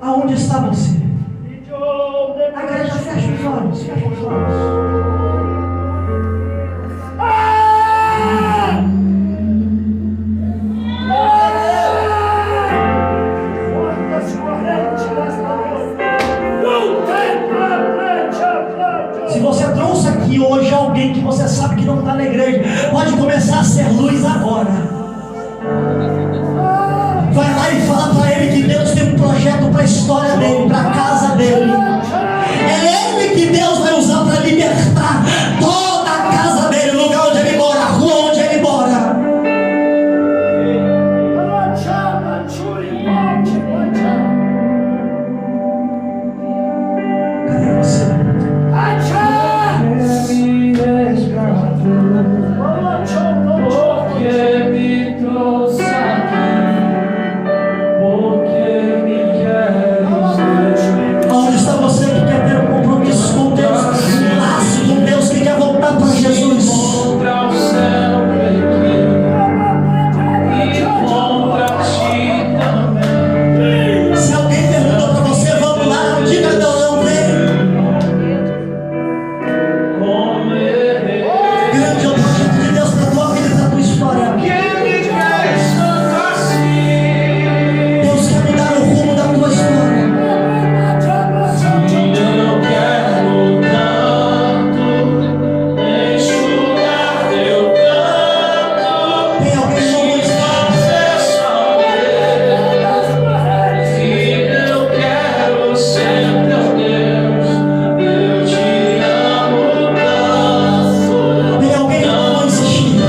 Aonde está você? A igreja, fecha os olhos, fecha os olhos. Se você trouxe aqui hoje alguém que você sabe que não está na igreja, pode começar a ser luz agora. Vai lá e fala para ele que Deus tem um projeto para a história dele, para a casa dele. É ele que Deus vai usar para libertar toda a casa dele, o lugar onde ele mora, a rua onde ele mora. Cadê você? Onde está você que quer ter um compromisso com Deus, um laço com Deus, que quer voltar para Jesus? Se alguém perguntou para você, vamos lá, diga não, não vem. Grande é o projeto de Deus para a tua vida e para a tua história. Deus quer mudar o rumo da tua história. Tem alguém que não está? Tem alguém que não insistir?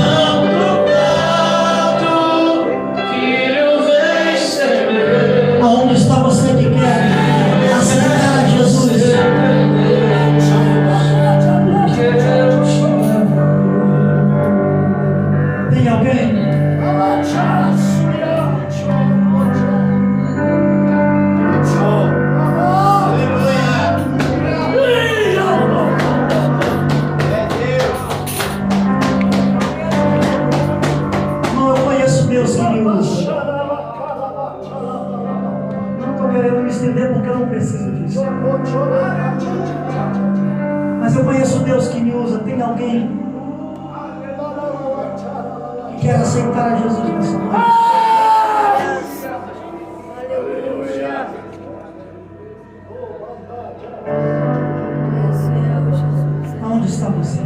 Aonde está você que quer aceitar a Jesus? Tem alguém? Não, eu conheço Deus que me usa. Não estou querendo me estender porque eu não preciso disso. Mas eu conheço Deus que me usa. Tem alguém que quer aceitar a Jesus nessa noite? Aonde está você?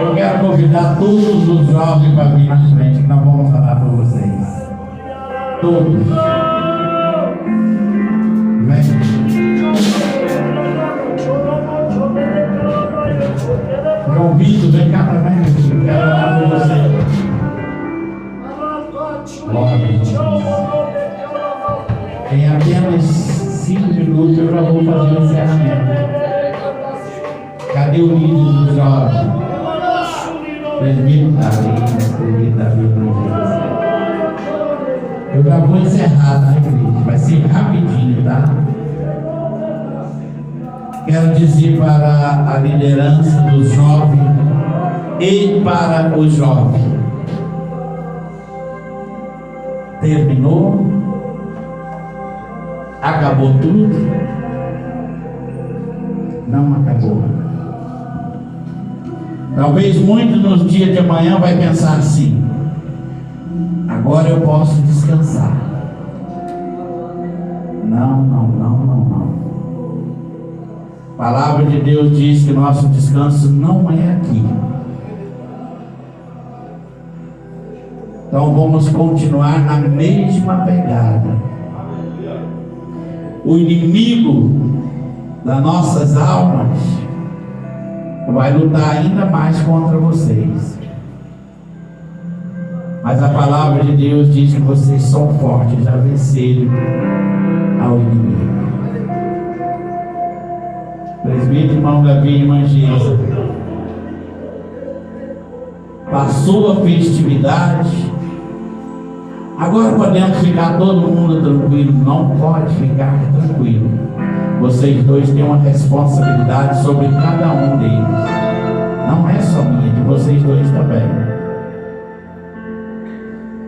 Eu quero convidar todos os jovens para vir na frente, que nós vamos falar por vocês. Todos. Vem. João Vitor, vem cá também, meu filho. Quero falar por você. Glória a Deus. Em apenas 5 minutos eu já vou fazer o encerramento. Cadê o líder dos jovens? Presbítero Davi. Eu já vou encerrar, tá, igreja? Vai ser rapidinho, tá? Quero dizer para a liderança dos jovens e para os jovens: terminou? Acabou tudo? Não acabou. Talvez muitos nos dias de amanhã vai pensar assim: agora eu posso descansar. Não. A palavra de Deus diz que nosso descanso não é aqui. Então vamos continuar na mesma pegada. O inimigo das nossas almas vai lutar ainda mais contra vocês. Mas a palavra de Deus diz que vocês são fortes, já venceram ao inimigo. Presbítero, irmão Davi e irmã Geisa, passou a festividade, agora podemos ficar todo mundo tranquilo? Não pode ficar tranquilo. Vocês dois têm uma responsabilidade sobre cada um deles. Não é só minha, de vocês dois também.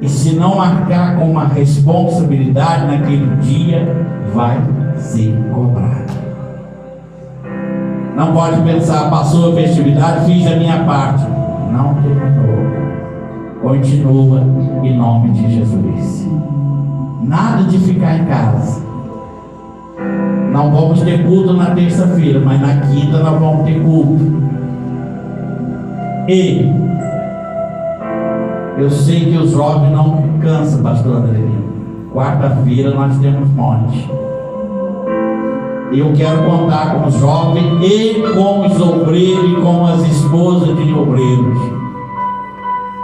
E se não marcar com uma responsabilidade naquele dia, vai ser cobrado. Não pode pensar: passou a festividade, fiz a minha parte. Não terminou. Continua em nome de Jesus. Nada de ficar em casa. Não vamos ter culto na terça-feira, mas na quinta nós vamos ter culto. E eu sei que os jovens não cansam, pastor Andrelino. Quarta-feira nós temos monte. Eu quero contar com os jovens e com os obreiros e com as esposas de obreiros.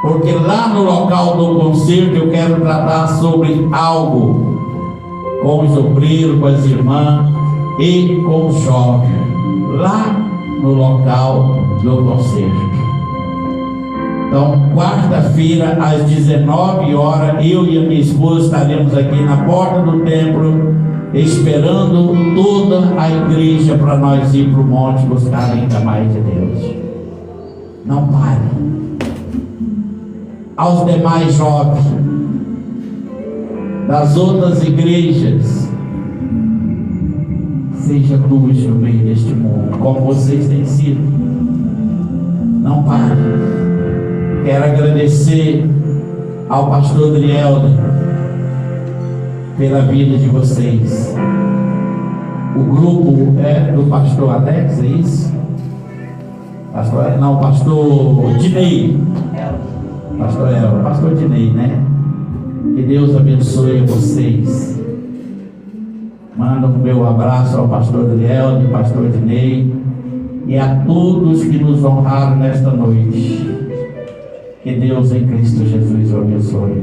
Porque lá no local do concerto eu quero tratar sobre algo com os obreiros, com as irmãs e com os jovens, lá no local do concerto. Então, quarta-feira, às 19 horas, eu e a minha esposa estaremos aqui na porta do templo, esperando toda a igreja para nós ir para o monte buscar ainda mais de Deus. Não pare. Aos demais jovens das outras igrejas, seja luz no meio deste mundo, como vocês têm sido. Não pare. Quero agradecer ao pastor Adrieldo pela vida de vocês. O grupo é do pastor Alex, é isso? Pastor Dinei. Pastor Dinei, né? Que Deus abençoe vocês. Manda o meu abraço ao pastor Adrieldo e pastor Dinei e a todos que nos honraram nesta noite. Que Deus em Cristo Jesus o abençoe.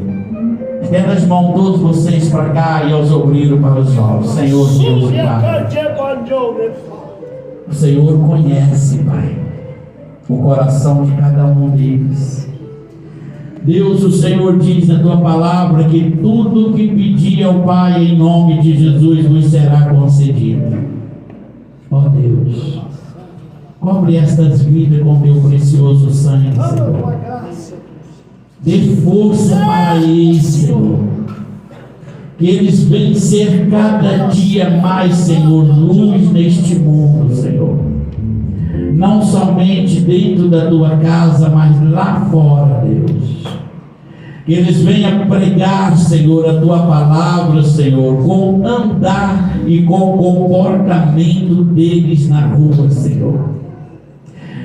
Estenda as mãos todos vocês para cá e aos obreiros para os jovens. Senhor Deus e Pai, o Senhor conhece, Pai, o coração de cada um deles. Deus, o Senhor diz na tua palavra que tudo que pedir ao Pai em nome de Jesus vos será concedido. Ó Deus, cobre estas vidas com teu precioso sangue, Senhor. Dê força para eles, Senhor. Que eles venham ser cada dia mais, Senhor, luz neste mundo, Senhor. Não somente dentro da tua casa, mas lá fora, Deus. Que eles venham pregar, Senhor, a tua palavra, Senhor, com andar e com o comportamento deles na rua, Senhor.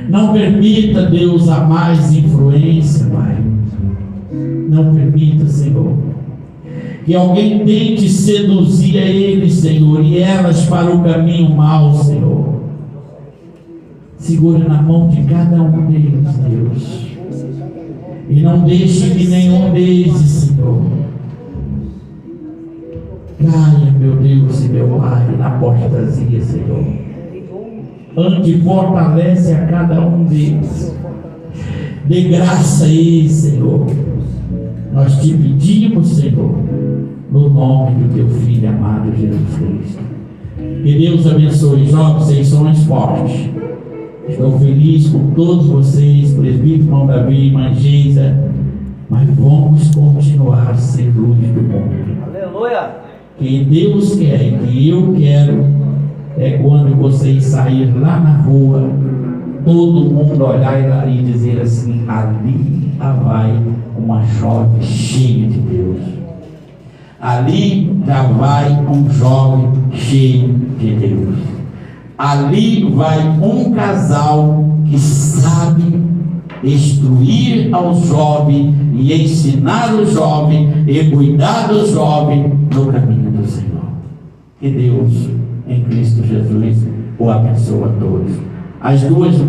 Não permita, Deus, a mais influência, Pai. Não permita, Senhor, que alguém tente seduzir a eles, Senhor, e elas para o caminho mau, Senhor. Segura na mão de cada um deles, Deus, e não deixe que nenhum deles, Senhor, caia, meu Deus e meu Pai, na apostasia, Senhor. Ante fortalece a cada um deles. Dê graça a eles, Senhor. Nós te pedimos, Senhor, no nome do teu Filho amado Jesus Cristo. Que Deus abençoe. Jovens, vocês são fortes. Estou feliz por todos vocês, presbítero irmão Davi, irmã Geisa, mas vamos continuar a ser luz do mundo. Aleluia! Que Deus quer e que eu quero é quando vocês saírem lá na rua, todo mundo olhar e dizer assim: ali já vai uma jovem cheia de Deus. Ali já vai um jovem cheio de Deus. Ali vai um casal que sabe instruir ao jovem e ensinar o jovem e cuidar do jovem no caminho do Senhor. Que Deus, em Cristo Jesus, o abençoe a todos. As duas